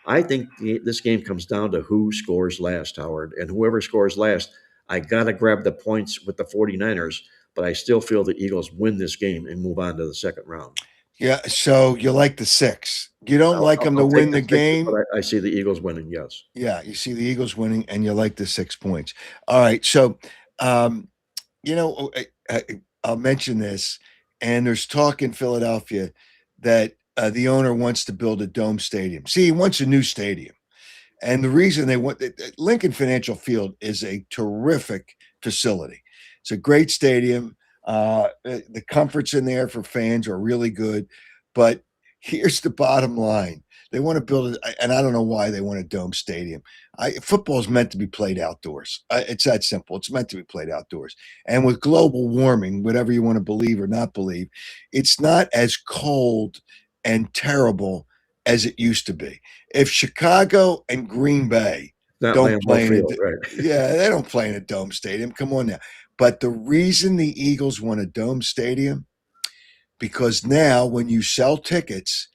I think this game comes down to who scores last, Howard. And whoever scores last, I got to grab the points with the 49ers, but I still feel the Eagles win this game and move on to the second round. Yeah. So you like the 6. You don't like them to I'll take win the the six, but game. I see the Eagles winning, yes. Yeah. You see the Eagles winning and you like the 6 points. All right. So, um, I'll mention this. And there's talk in Philadelphia that the owner wants to build a dome stadium. See, he wants a new stadium. And the reason they want Lincoln Financial Field is a terrific facility. It's a great stadium. The comforts in there for fans are really good. But here's the bottom line. They want to build it, and I don't know why they want a dome stadium. Football is meant to be played outdoors. It's that simple. It's meant to be played outdoors. And with global warming, whatever you want to believe or not believe, it's not as cold and terrible as it used to be. If Chicago and Green Bay Not don't Lambeau play in Field, a, right? yeah, they don't play in a dome stadium. Come on now. But the reason the Eagles want a dome stadium, because now when you sell tickets,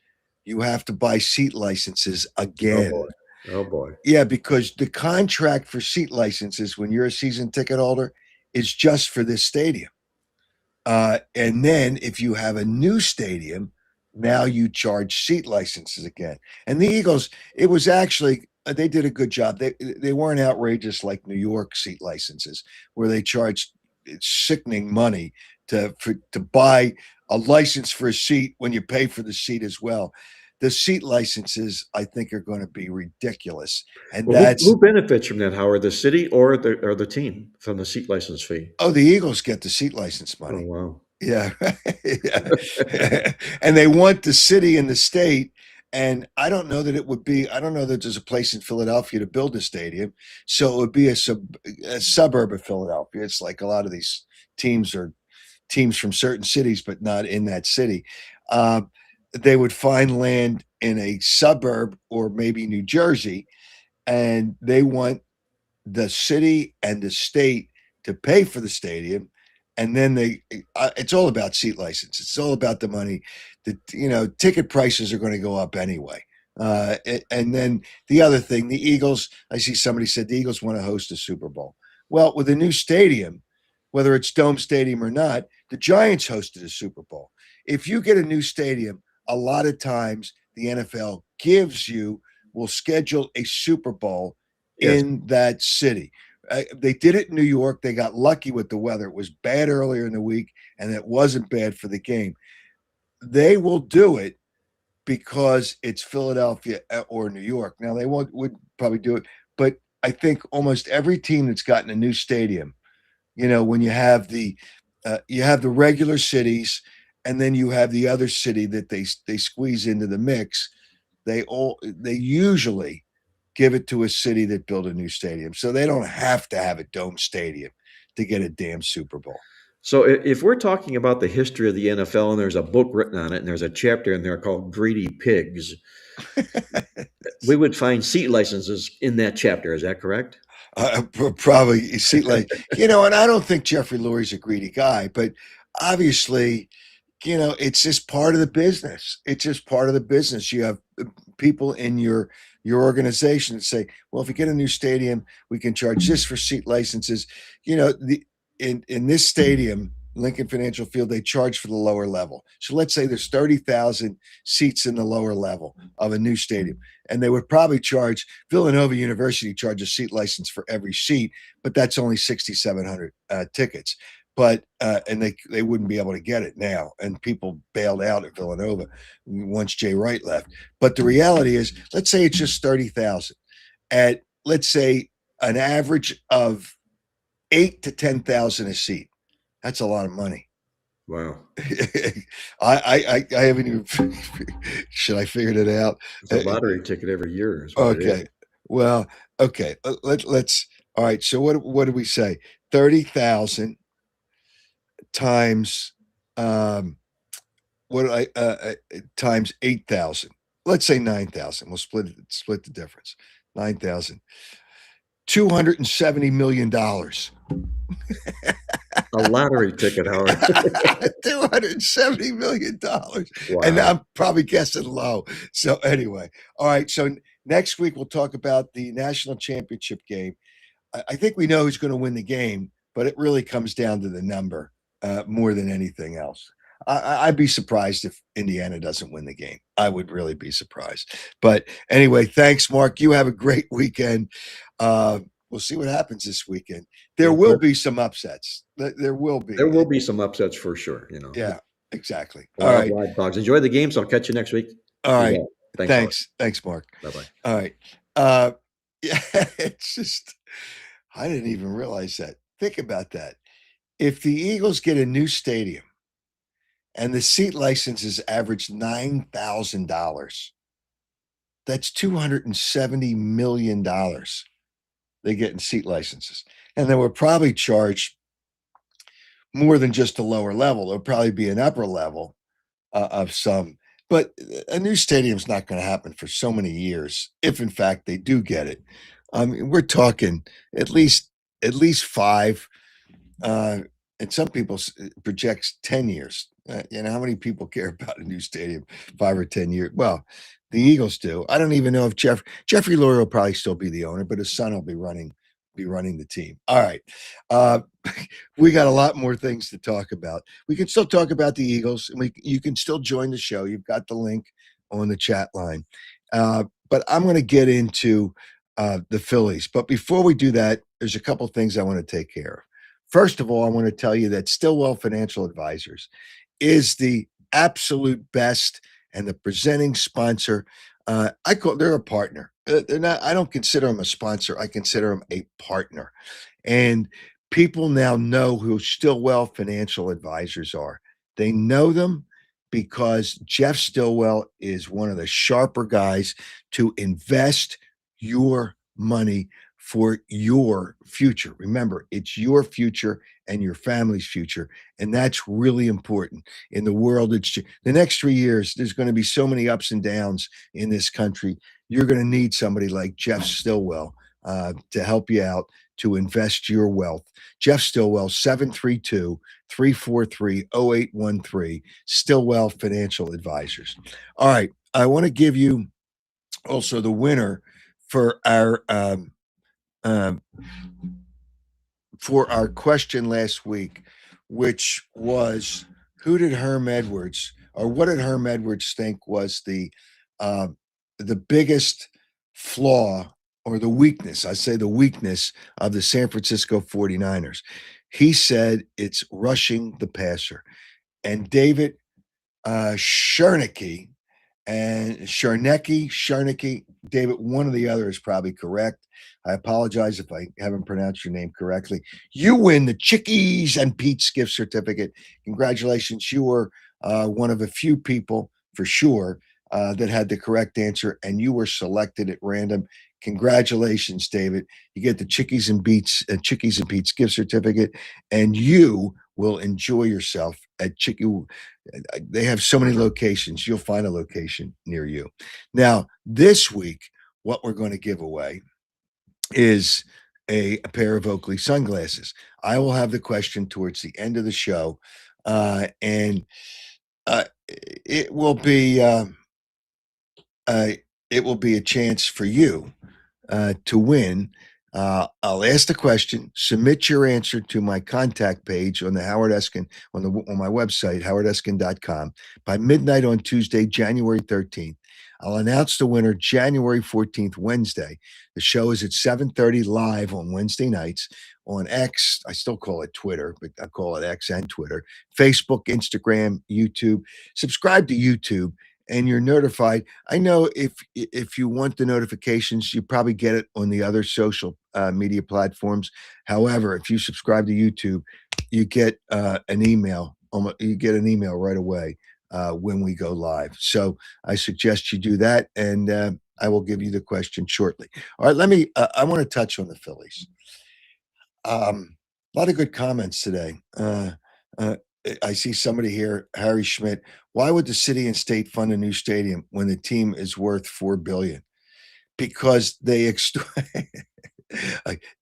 you have to buy seat licenses Oh again. boy. Oh boy. Yeah, because the contract for seat licenses when you're a season ticket holder is just for this stadium. And then if you have a new stadium, now you charge seat licenses again. And the Eagles, it was actually they did a good job. They weren't outrageous like New York seat licenses, where they charged sickening money to buy a license for a seat when you pay for the seat as well. The seat licenses, I think, are going to be ridiculous, and Well, that's who benefits from that, Howard? The city or the team from the seat license fee? oh, the Eagles get the seat license Oh money. wow. Yeah. Yeah. And they want the city and the state. And I don't know that there's a place in Philadelphia to build a stadium. So it would be a suburb of Philadelphia. It's like a lot of these teams are teams from certain cities, but not in that city. Uh, they would find land in a suburb or maybe New Jersey, and they want the city and the state to pay for the stadium, and then it's all about seat license. It's all about the money. Ticket prices are going to go up anyway. And then the other thing, the Eagles, I see somebody said the Eagles want to host a Super Bowl. Well, with a new stadium, whether it's Dome Stadium or not, the Giants hosted a Super Bowl. If you get a new stadium, a lot of times the NFL will schedule a Super Bowl Yes. in that city. They did it in New York. They got lucky with the weather. It was bad earlier in the week, and it wasn't bad for the game. They will do it because it's Philadelphia or New York. Now they would probably do it, but I think almost every team that's gotten a new stadium, when you have the regular cities, and then you have the other city that they squeeze into the mix. They usually give it to a city that built a new stadium, so they don't have to have a dome stadium to get a damn Super Bowl. So if we're talking about the history of the NFL and there's a book written on it and there's a chapter in there called Greedy Pigs, we would find seat licenses in that chapter. Is that correct? Probably see, and I don't think Jeffrey Lurie's a greedy guy, but obviously, it's just part of the business. It's just part of the business. You have people in your organization that say, well, if we get a new stadium, we can charge this for seat licenses. In this stadium, Lincoln Financial Field, they charge for the lower level. So let's say there's 30,000 seats in the lower level of a new stadium, and they would probably charge Villanova University charge a seat license for every seat, but that's only 6,700 tickets. But and they wouldn't be able to get it now, and people bailed out at Villanova once Jay Wright left. But the reality is, let's say it's just 30,000 at, let's say, an average of 8 to 10,000 a seat. That's a lot of money. Wow. I haven't even should I figured it out? It's a lottery ticket every year. Is what it Okay. is. Well, okay. Let's all right. So what do we say? 30,000 times times 8,000. Let's say 9,000. We'll split the difference. 9,000. $270 million. A lottery ticket, Howard. $270 million. Wow. And I'm probably guessing low. So anyway, all right. So Next week, we'll talk about the national championship game. I think we know who's going to win the game, but it really comes down to the number more than anything else. I'd be surprised if Indiana doesn't win the game. I would really be surprised. But anyway, thanks, Mark. You have a great weekend. We'll see what happens this weekend. There will be some upsets. There will be. There will be some upsets for sure. Yeah, exactly. A All lot right. of live dogs. Enjoy the games. I'll catch you next week. All right. Thanks. Thanks, Mark. Bye-bye. All right. Yeah, it's just, I didn't even realize that. Think about that. If the Eagles get a new stadium and the seat licenses average $9,000, that's $270 million they get in seat licenses. And they would probably charge more than just a lower level. There'll probably be an upper level of some. But a new stadium's not going to happen for so many years, if in fact they do get it. I mean, we're talking at least 5, and some people projects 10 years. How many people care about a new stadium 5 or 10 years? Well, the Eagles do. I don't even know if Jeffrey Lurie will probably still be the owner, but his son will be running the team. All right. We got a lot more things to talk about. We can still talk about the Eagles, and you can still join the show. You've got the link on the chat line. But I'm going to get into the Phillies. But before we do that, there's a couple things I want to take care of. First of all, I want to tell you that Stillwell Financial Advisors is the absolute best and the presenting sponsor. They're a partner. They're not. I don't consider them a sponsor. I consider them a partner. And people now know who Stillwell Financial Advisors are. They know them because Jeff Stillwell is one of the sharper guys to invest your money for your future. Remember, it's your future and your family's future. And that's really important in the world. The next 3 years, there's going to be so many ups and downs in this country. You're going to need somebody like Jeff Stillwell to help you out to invest your wealth. Jeff Stillwell, 732-343-0813, Stillwell Financial Advisors. All right. I want to give you also the winner for our question last week, which was what did Herm Edwards think was the biggest flaw or the weakness, I say the weakness of the San Francisco 49ers. He said it's rushing the passer. And David Sharnicki, David, one or the other is probably correct. I apologize if I haven't pronounced your name correctly. You win the Chickies and Pete's gift certificate. Congratulations. You were one of a few people for sure that had the correct answer, and you were selected at random. Congratulations, David. You get the Chickies and Pete's gift certificate, and you will enjoy yourself at Chicky. They have so many locations. You'll find a location near you. Now, this week, what we're going to give away is a pair of Oakley sunglasses. I will have the question towards the end of the show, and it will be a chance for you to win. I'll ask the question, submit your answer to my contact page on the Howard Eskin on my website, howardeskin.com, by midnight on Tuesday, January 13th. I'll announce the winner January 14th, Wednesday. The show is at 7:30 live on Wednesday nights on X. I still call it Twitter, but I call it X and Twitter, Facebook, Instagram, YouTube. Subscribe to YouTube, and you're notified. I know if you want the notifications, you probably get it on the other social media platforms. However, if you subscribe to YouTube, you get an email. You get an email right away when we go live. So I suggest you do that, and I will give you the question shortly. All right, I want to touch on the Phillies. A lot of good comments today. I see somebody here, Harry Schmidt. Why would the city and state fund a new stadium when the team is worth $4 billion? Because they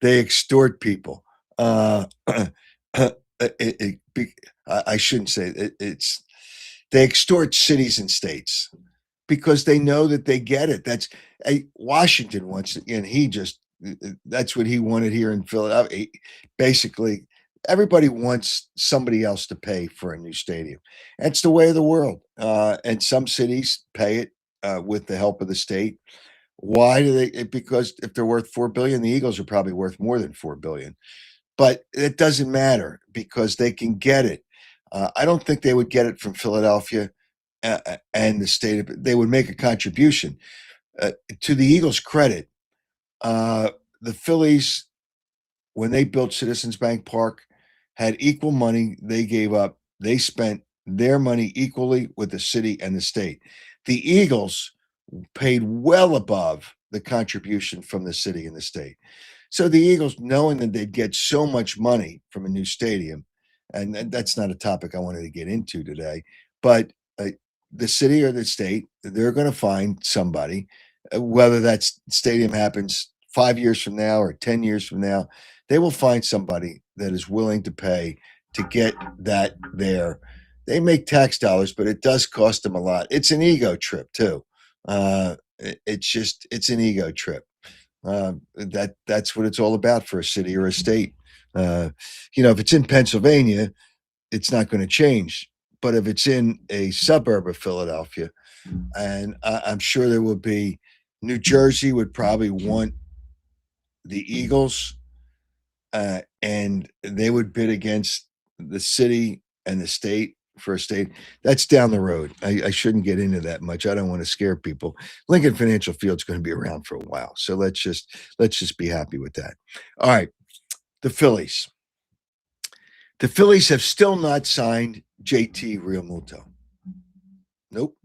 extort people. I shouldn't say it. They extort cities and states because they know that they get it. That's Washington wants it, and that's what he wanted here in Philadelphia. Basically, everybody wants somebody else to pay for a new stadium. That's the way of the world. And some cities pay it with the help of the state. Why do they? Because if they're worth $4 billion, the Eagles are probably worth more than $4 billion. But it doesn't matter because they can get it. I don't think they would get it from Philadelphia and the state of. They would make a contribution. To the Eagles' credit, the Phillies, when they built Citizens Bank Park, had equal money they gave up. They spent their money equally with the city and the state. The Eagles paid well above the contribution from the city and the state. So the Eagles, knowing that they'd get so much money from a new stadium, and that's not a topic I wanted to get into today, but the city or the state, they're going to find somebody, whether that stadium happens 5 years from now or 10 years from now, they will find somebody that is willing to pay to get that there. They make tax dollars, but it does cost them a lot. It's an ego trip too. It's an ego trip. That's what it's all about for a city or a state. If it's in Pennsylvania, it's not going to change. But if it's in a suburb of Philadelphia, and I'm sure there will be, New Jersey would probably want the Eagles, and they would bid against the city and the state for a state. That's down the road. I shouldn't get into that much. I don't want to scare people. Lincoln Financial Field's going to be around for a while, so let's just be happy with that. All right, the Phillies. The Phillies have still not signed JT Realmuto. Nope.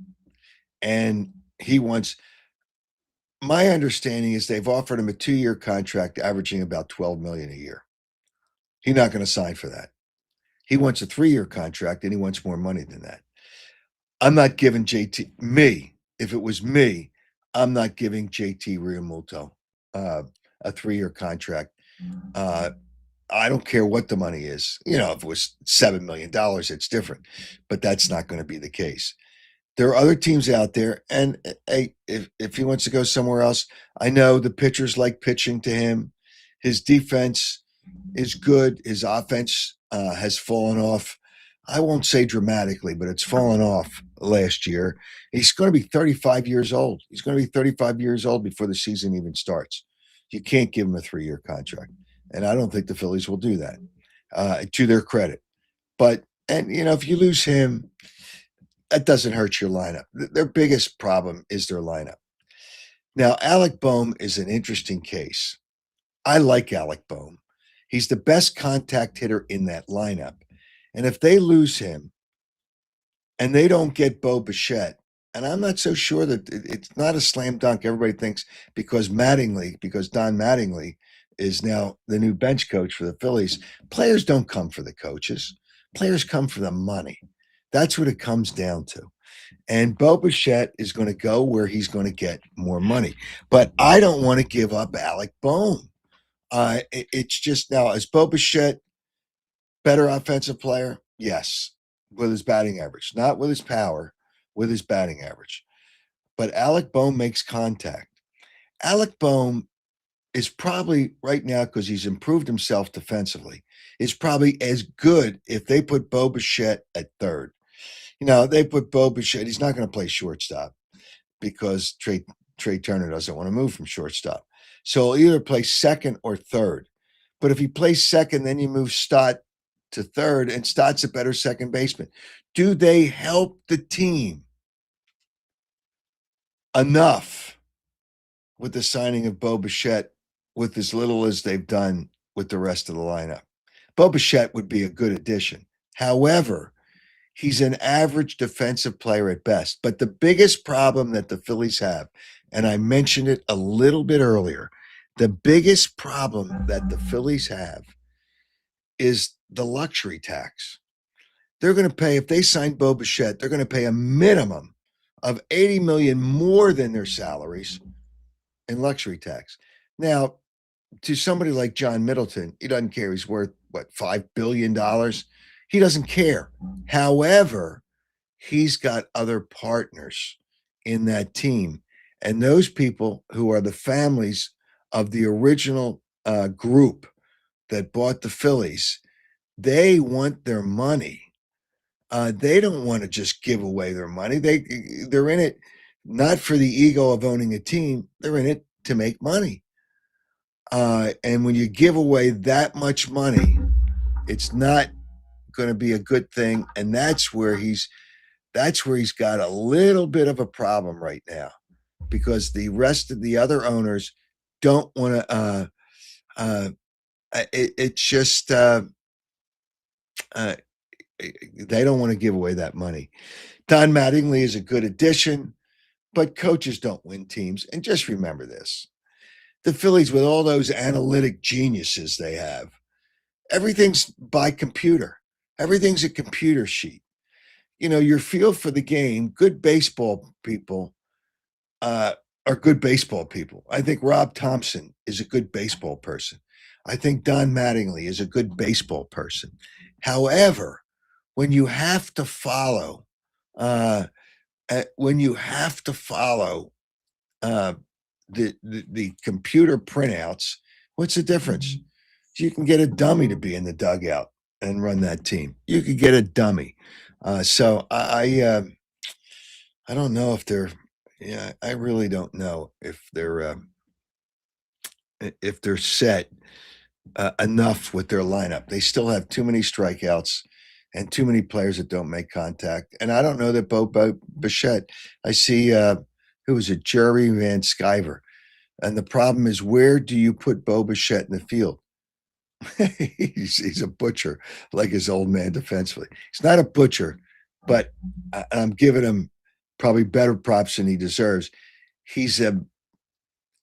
And he wants. My understanding is they've offered him a 2-year contract, averaging about $12 million a year. He's not going to sign for that. He wants a 3-year contract, and he wants more money than that. I'm not giving if it was me, I'm not giving JT Realmuto a 3-year contract. I don't care what the money is. If it was $7 million, it's different, but that's not going to be the case. There are other teams out there, and hey, if he wants to go somewhere else, I know the pitchers like pitching to him. His defense is good. His offense has fallen off. I won't say dramatically, but it's fallen off last year. He's going to be 35 years old. He's going to be 35 years old before the season even starts. You can't give him a 3-year contract, and I don't think the Phillies will do that, to their credit. But if you lose him, that doesn't hurt your lineup. Their biggest problem is their lineup. Now, Alec Boehm is an interesting case. I like Alec Boehm. He's the best contact hitter in that lineup. And if they lose him and they don't get Bo Bichette, and I'm not so sure that it's not a slam dunk. Everybody thinks because Don Mattingly is now the new bench coach for the Phillies, players don't come for the coaches. Players come for the money. That's what it comes down to. And Bo Bichette is going to go where he's going to get more money. But I don't want to give up Alec Boehm. It's just now, is Bo Bichette better offensive player? Yes, with his batting average. Not with his power, with his batting average. But Alec Boehm makes contact. Alec Boehm is probably right now, because he's improved himself defensively, is probably as good if they put Bo Bichette at third. They put Bo Bichette. He's not going to play shortstop because Trey Turner doesn't want to move from shortstop. So he'll either play second or third. But if he plays second, then you move Stott to third, and Stott's a better second baseman. Do they help the team enough with the signing of Bo Bichette with as little as they've done with the rest of the lineup? Bo Bichette would be a good addition. However, he's an average defensive player at best. But the biggest problem that the Phillies have, and I mentioned it a little bit earlier, the biggest problem that the Phillies have is the luxury tax. They're going to pay, if they sign Bo Bichette, they're going to pay a minimum of $80 million more than their salaries in luxury tax. Now, to somebody like John Middleton, he doesn't care. He's worth, $5 billion? He doesn't care. However, he's got other partners in that team. And those people who are the families of the original group that bought the Phillies, they want their money. They don't want to just give away their money. They're in it not for the ego of owning a team. They're in it to make money. And when you give away that much money, it's not going to be a good thing. And that's where he's got a little bit of a problem right now, because the rest of the other owners don't want to. It's just they don't want to give away that money. Don Mattingly is a good addition, but coaches don't win teams. And just remember this: the Phillies, with all those analytic geniuses they have, everything's by computer. Everything's a computer sheet. Your feel for the game, good baseball people are good baseball people. I think Rob Thompson is a good baseball person. I think Don Mattingly is a good baseball person. However, when you have to follow, uh, when you have to follow the computer printouts, what's the difference? You can get a dummy to be in the dugout and run that team. You could get a dummy. So I don't know if they're. Yeah, I really don't know if they're set enough with their lineup. They still have too many strikeouts and too many players that don't make contact. And I don't know that Bo Bichette. I see who was it, Jerry Van Sciver. And the problem is, where do you put Bo Bichette in the field? he's a butcher, like his old man defensively. He's not a butcher, but I'm giving him probably better props than he deserves. He's an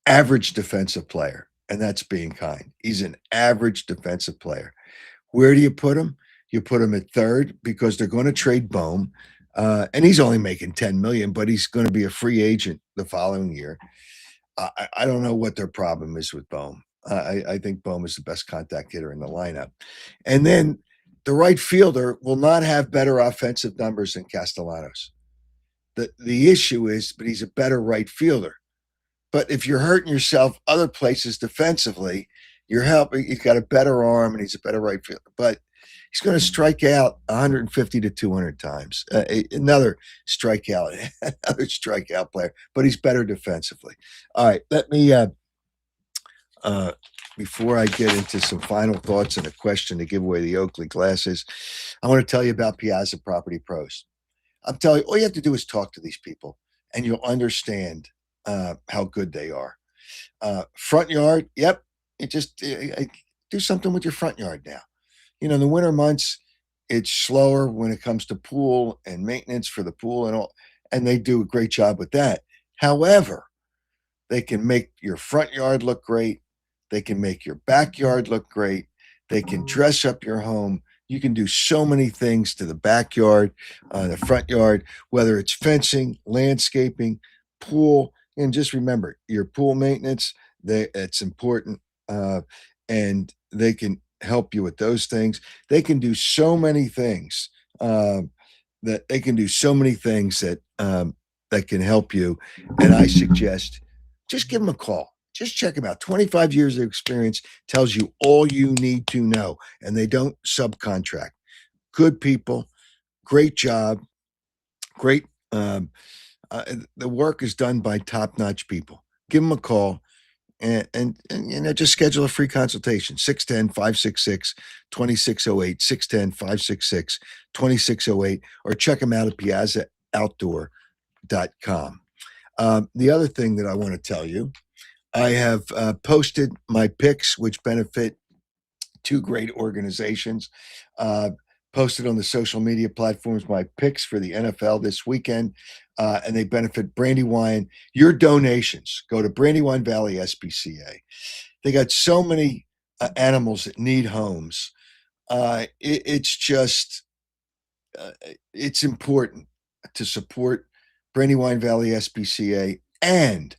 average defensive player, and that's being kind. He's an average defensive player. Where do you put him? You put him at third, because they're going to trade Bohm, and he's only making $10 million, but he's going to be a free agent the following year. I don't know what their problem is with Bohm. I think Bohm is the best contact hitter in the lineup. And then the right fielder will not have better offensive numbers than Castellanos. The issue is, but he's a better right fielder. But if you're hurting yourself other places defensively, you're helping. He's got a better arm and he's a better right fielder. But he's going to strike out 150 to 200 times. Another strikeout player. But he's better defensively. All right, let me before I get into some final thoughts and a question to give away the Oakley glasses, I want to tell you about Piazza Property Pros. I'm telling you, all you have to do is talk to these people, and you'll understand how good they are. Front yard, yep. Do something with your front yard now. In the winter months, it's slower when it comes to pool and maintenance for the pool and all, and they do a great job with that. However, they can make your front yard look great. They can make your backyard look great. They can dress up your home. You can do so many things to the backyard, the front yard, whether it's fencing, landscaping, pool. And just remember, your pool maintenance, it's important. And they can help you with those things. They can do so many things that can help you. And I suggest just give them a call. Just check them out. 25 years of experience tells you all you need to know, and they don't subcontract. Good people, great job, great. The work is done by top-notch people. Give them a call, and just schedule a free consultation. 610-566-2608, 610-566-2608, or check them out at piazzaoutdoor.com. The other thing that I want to tell you, I have posted my picks, which benefit two great organizations. Posted on the social media platforms my picks for the NFL this weekend, and they benefit Brandywine. Your donations go to Brandywine Valley SPCA. They got so many animals that need homes. It's important to support Brandywine Valley SPCA and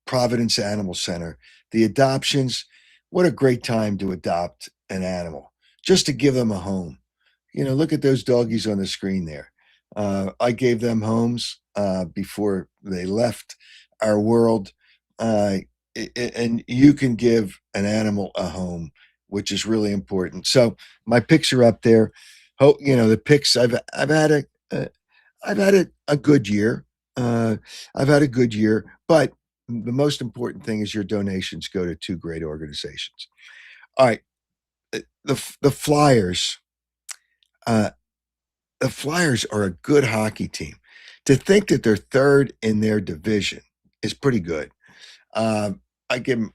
Providence Animal Center. The adoptions, what a great time to adopt an animal, just to give them a home. Look at those doggies on the screen there. I gave them homes. before they left our world. And you can give an animal a home, which is really important. So my picks are up there. The picks I've had a good year. I've had a good year, but the most important thing is your donations go to two great organizations. All right, the Flyers. Uh, the Flyers are a good hockey team. To think that they're third in their division is pretty good. Um, I give him.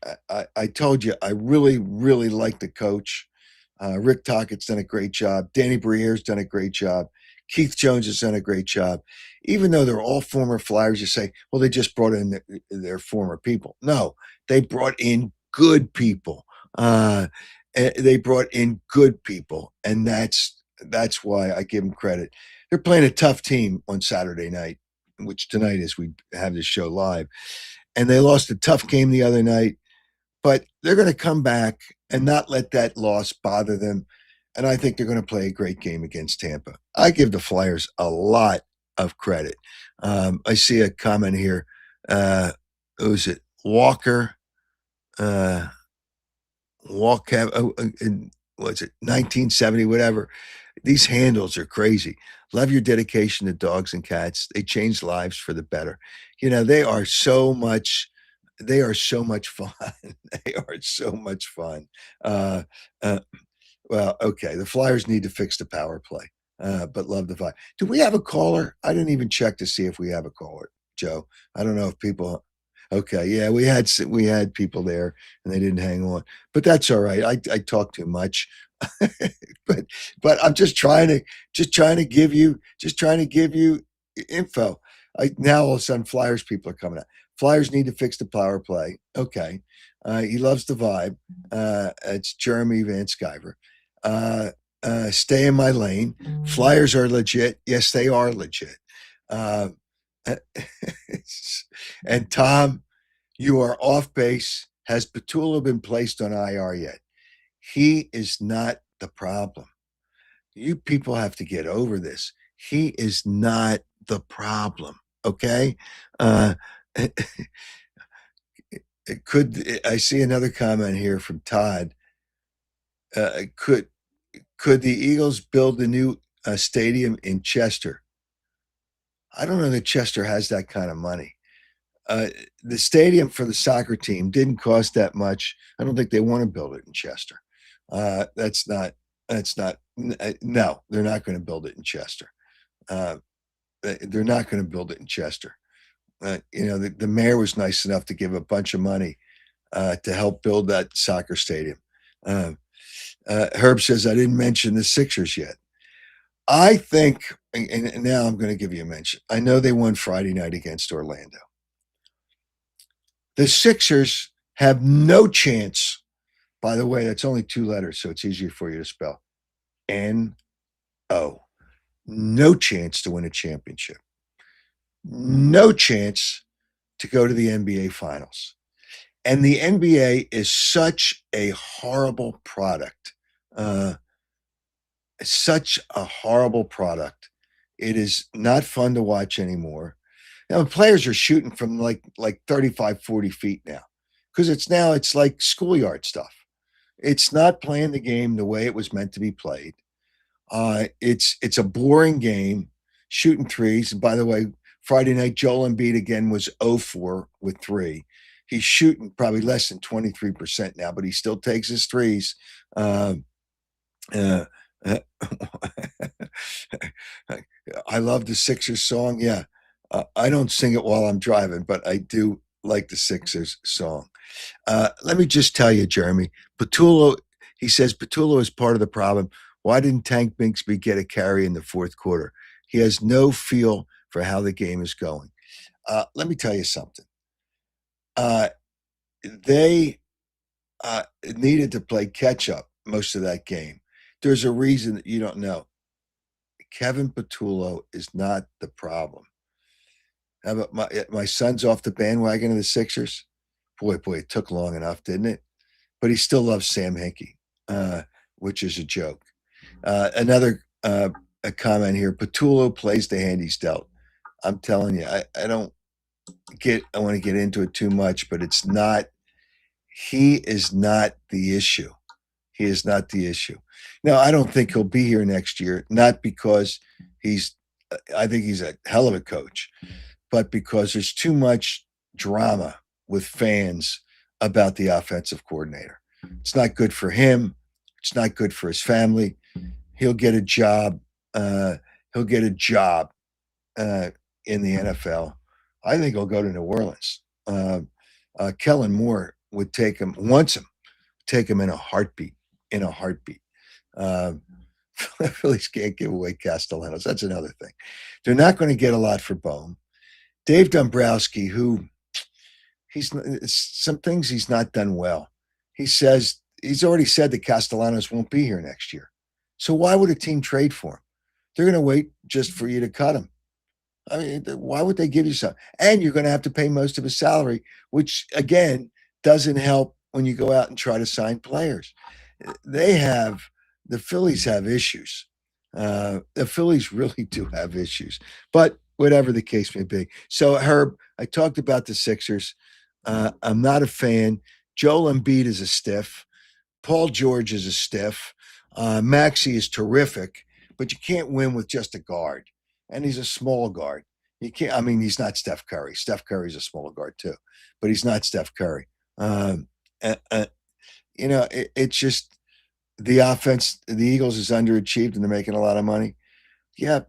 I told you I really, really like the coach. Rick Tockett's done a great job. Danny Briere's done a great job. Keith Jones has done a great job. Even though they're all former Flyers, you say, well, they just brought in their former people. No, they brought in good people. They brought in good people, and that's why I give them credit. They're playing a tough team on Saturday night, which tonight is we have this show live, and they lost a tough game the other night, but they're going to come back and not let that loss bother them. And I think they're going to play a great game against Tampa. I give the Flyers a lot of credit. I see a comment here. Who's it? Walker. What's it? 1970, whatever. These handles are crazy. Love your dedication to dogs and cats. They change lives for the better. They are so much. They are so much fun. They are so much fun. Uh, uh, well, okay. The Flyers need to fix the power play, but love the vibe. Do we have a caller? I didn't even check to see if we have a caller, Joe. I don't know if people. Okay, yeah, we had people there and they didn't hang on, but that's all right. I talk too much, but I'm just trying to give you info. Now all of a sudden Flyers people are coming out. Flyers need to fix the power play. Okay, he loves the vibe. It's Jeremy Van Sciver. Stay in my lane. Flyers are legit. Yes, they are legit. Uh, and Tom, you are off base. Has Petula been placed on IR yet? He is not the problem. You people have to get over this. He is not the problem. Okay. Uh, I see another comment here from Todd. Could the Eagles build a new stadium in Chester? I don't know that Chester has that kind of money. The stadium for the soccer team didn't cost that much. I don't think they want to build it in Chester. That's not. No, they're not going to build it in Chester. They're not going to build it in Chester. The mayor was nice enough to give a bunch of money to help build that soccer stadium. Herb says I didn't mention the Sixers yet. I think, and now I'm going to give you a mention. I know they won Friday night against Orlando. The Sixers have no chance. By the way, that's only two letters, so it's easier for you to spell. N-O. No chance to win a championship. No chance to go to the NBA Finals. And the NBA is such a horrible product. Such a horrible product. It is not fun to watch anymore. Now, players are shooting from like 35, 40 feet now because it's like schoolyard stuff. It's not playing the game the way it was meant to be played. It's a boring game, shooting threes. And by the way, Friday night, Joel Embiid again was 0-4 with three. He's shooting probably less than 23% now, but he still takes his threes. Uh, uh, I love the Sixers song. Yeah. I don't sing it while I'm driving, but I do like the Sixers song. Let me just tell you, Jeremy, he says Petula is part of the problem. Why didn't Tank Bigsby get a carry in the fourth quarter? He has no feel for how the game is going. Let me tell you something. They needed to play catch up most of that game. There's a reason that you don't know. Kevin Petula is not the problem. How about my son's off the bandwagon of the Sixers? Boy, it took long enough, didn't it? But he still loves Sam Hinkie, which is a joke. Another a comment here. Petula plays the hand he's dealt. I'm telling you, I don't I want to get into it too much, but he is not the issue. He is not the issue. Now, I don't think he'll be here next year, not because I think he's a hell of a coach, but because there's too much drama with fans about the offensive coordinator. It's not good for him. It's not good for his family. He'll get a job. He'll get a job in the NFL. I think he'll go to New Orleans. Kellen Moore would take him, take him in a heartbeat. In a heartbeat. Phillies can't give away Castellanos. That's another thing. They're not going to get a lot for Bohm. Dave Dombrowski, who some things he's not done well. He's already said that Castellanos won't be here next year. So why would a team trade for him? They're going to wait just for you to cut him. I mean, why would they give you something? And you're going to have to pay most of his salary, which again doesn't help when you go out and try to sign players. The Phillies have issues. The Phillies really do have issues, but whatever the case may be. So, Herb, I talked about the Sixers. I'm not a fan. Joel Embiid is a stiff. Paul George is a stiff. Maxey is terrific, but you can't win with just a guard. And he's a small guard. You can't. I mean, he's not Steph Curry. Steph Curry's a small guard too, but he's not Steph Curry. It's just the offense. The Eagles is underachieved, and they're making a lot of money. Yeah,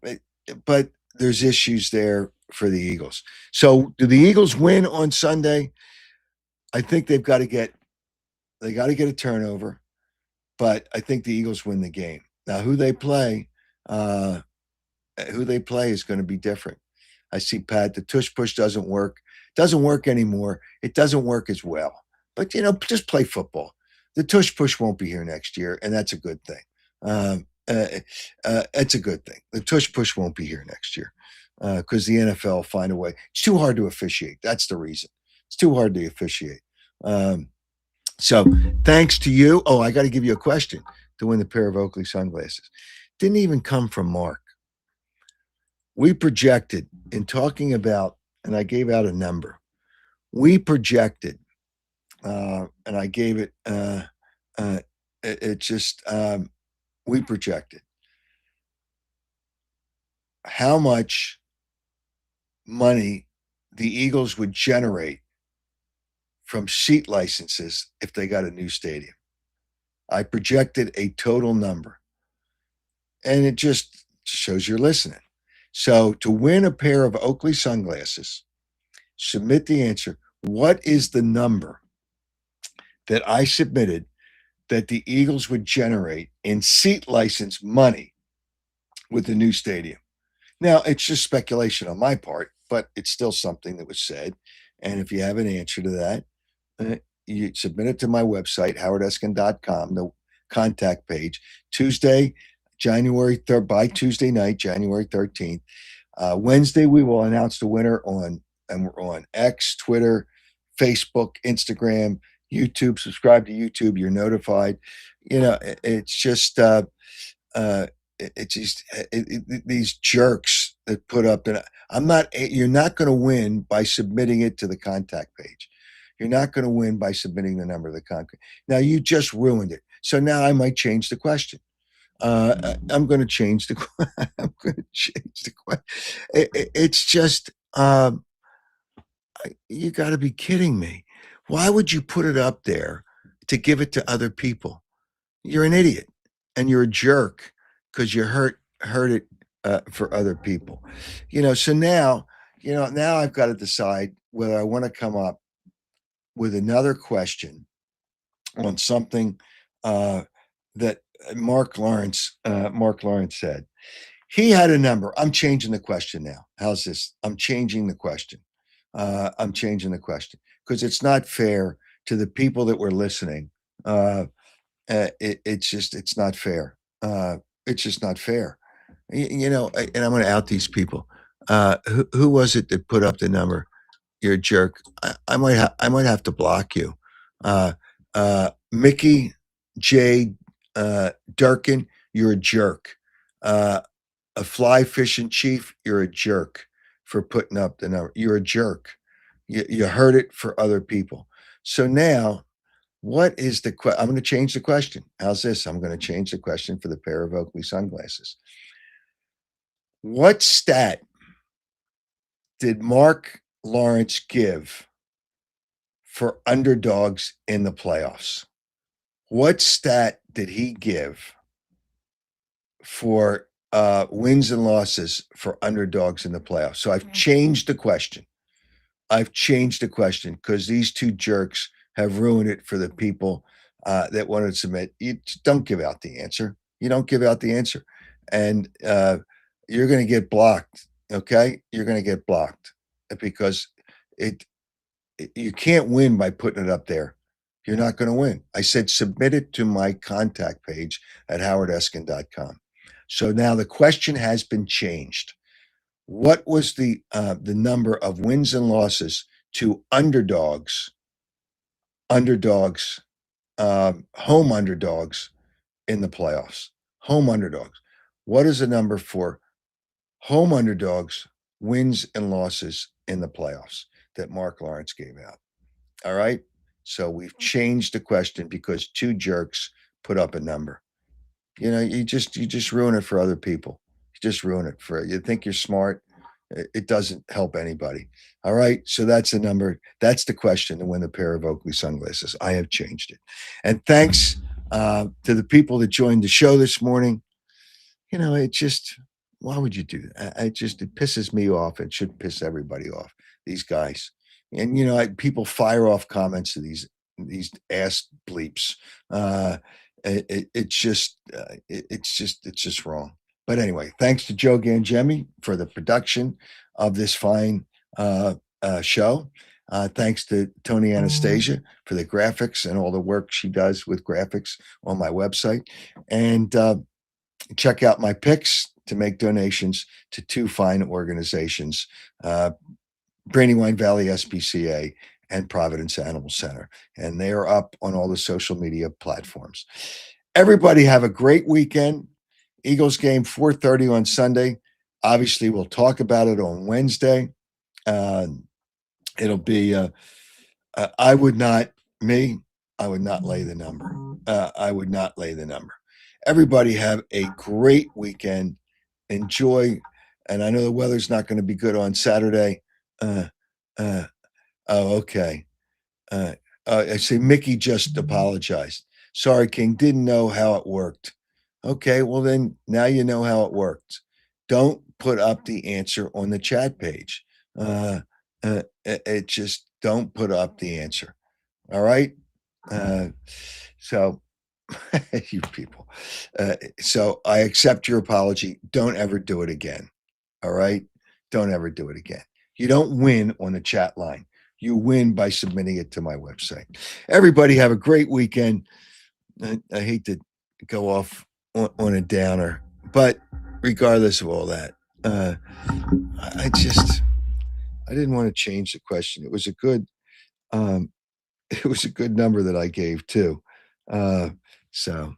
but there's issues there for the Eagles. So, do the Eagles win on Sunday? I think they got to get a turnover, but I think the Eagles win the game. Now, who they play is going to be different. I see Pat. The tush push doesn't work. Doesn't work anymore. It doesn't work as well. But just play football. The tush push won't be here next year, and that's a good thing. It's a good thing. The tush push won't be here next year because the NFL will find a way. It's too hard to officiate. That's the reason. It's too hard to officiate. So thanks to you. Oh, I got to give you a question to win the pair of Oakley sunglasses. Didn't even come from Mark. We projected in talking about, and I gave out a number. We projected, and I gave it. We projected how much money the Eagles would generate from seat licenses if they got a new stadium. I projected a total number, and it just shows you're listening. So to win a pair of Oakley sunglasses, submit the answer. What is the number that I submitted that the Eagles would generate in seat license money with the new stadium? Now, it's just speculation on my part, but it's still something that was said. And if you have an answer to that, you submit it to my website, howardeskin.com, the contact page. Tuesday, January 3rd, by Tuesday night, January 13th. Wednesday, we will announce the winner and we're on X, Twitter, Facebook, Instagram, YouTube. Subscribe to YouTube. You're notified. It's just these jerks that put up. And you're not going to win by submitting it to the contact page. You're not going to win by submitting the number of the contact. Now you just ruined it. So now I might change the question. I'm going to change the question. It's just, you got to be kidding me. Why would you put it up there to give it to other people? You're an idiot and you're a jerk because you hurt it for other people. So now I've got to decide whether I want to come up with another question on something that Mark Lawrence said. He had a number. I'm changing the question now. How's this? I'm changing the question because it's not fair to the people that were listening. It's not fair. It's just not fair. And I'm going to out these people. Who was it that put up the number? You're a jerk. I might have to block you. Mickey J. Durkin, you're a jerk. A fly fishing chief, you're a jerk. for putting up the number. You're a jerk. You heard it for other people. So now, what is the question? I'm going to change the question. How's this? I'm going to change the question for the pair of Oakley sunglasses. What stat did Mark Lawrence give for underdogs in the playoffs? What stat did he give for wins and losses for underdogs in the playoffs? So I've changed the question. Because these two jerks have ruined it for the people that wanted to submit. You don't give out the answer. You don't give out the answer. And you're going to get blocked. Okay? You're going to get blocked because you can't win by putting it up there. You're not going to win. I said submit it to my contact page at howardeskin.com. So now the question has been changed. What was the number of wins and losses to underdogs, home underdogs in the playoffs? Home underdogs. What is the number for home underdogs, wins and losses in the playoffs that Mark Lawrence gave out? All right. So we've changed the question because two jerks put up a number. You just ruin it for other people. You just ruin it for you think you're smart. It doesn't help anybody. All right. So that's the number. That's the question to win a pair of Oakley sunglasses. I have changed it. And thanks to the people that joined the show this morning. It just, why would you do that? It pisses me off. It should piss everybody off, these guys. And, people fire off comments to these ass bleeps. It's just wrong. But anyway, thanks to Joe Gangemi for the production of this fine show. Thanks to Tony Anastasia for the graphics and all the work she does with graphics on my website. And check out my picks to make donations to two fine organizations, Brandywine Valley SPCA and Providence Animal Center. And they are up on all the social media platforms. Everybody have a great weekend. Eagles game 4:30 on Sunday. Obviously, we'll talk about it on Wednesday. It'll be, I would not lay the number. I would not lay the number. Everybody have a great weekend. Enjoy. And I know the weather's not going to be good on Saturday. Okay. I say Mickey just apologized. Sorry, King. Didn't know how it worked. Okay, well then now you know how it worked. Don't put up the answer on the chat page. It just don't put up the answer. All right. So you people. So I accept your apology. Don't ever do it again. All right. Don't ever do it again. You don't win on the chat line. You win by submitting it to my website. Everybody have a great weekend. I hate to go off on a downer, but regardless of all that, I didn't want to change the question. It was a good number that I gave too. So,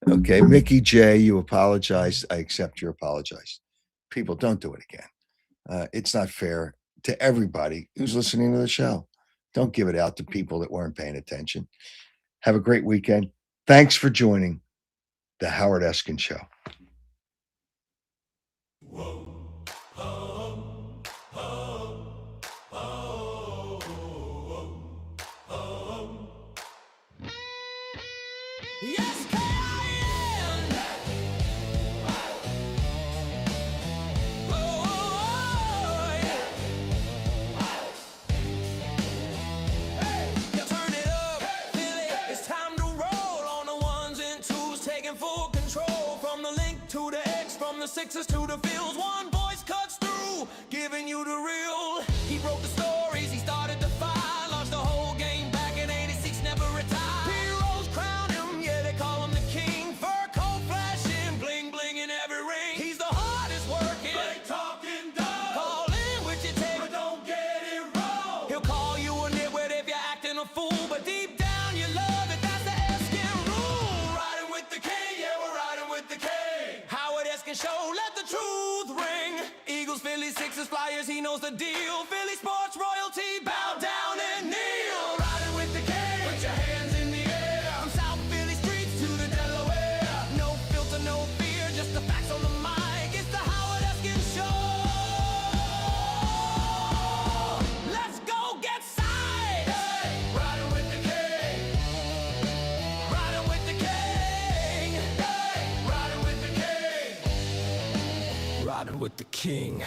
okay, Mickey J, you apologized. I accept your apologize. People, don't do it again. It's not fair to everybody who's listening to the show. Don't give it out to people that weren't paying attention. Have a great weekend. Thanks for joining the Howard Eskin Show. Yes, K-I-N. Oh, yeah. Hey, you turn it up, Philly. It's time to roll on the ones and twos, taking full control. From the link to the X, from the sixes to the fields. One voice cuts through, giving you the real. He broke the stories, he started the fire, lost the whole game back in 86, never retired. Heroes crown him, yeah, they call him the king. Fur coat flashing, bling bling in every ring. He's the hardest working, great talking dog. Call in with your tape, but don't get it wrong. He'll call you a nitwit if you're acting a fool, but deep down you love it, that's the Eskin rule. Riding with the king, yeah, we're riding with the king. Howard Eskin Show, let the truth ring. Eagle Eagles, Phillies, Sixers, Flyers, he knows the deal. Philly sports royalty, bow down and kneel. Riding with the king, put your hands in the air. From South Philly streets to the Delaware. No filter, no fear, just the facts on the mic. It's the Howard Eskin Show. Let's go get signed. Hey, riding with the king. Riding with the king. Hey, riding with the king. Riding with the king.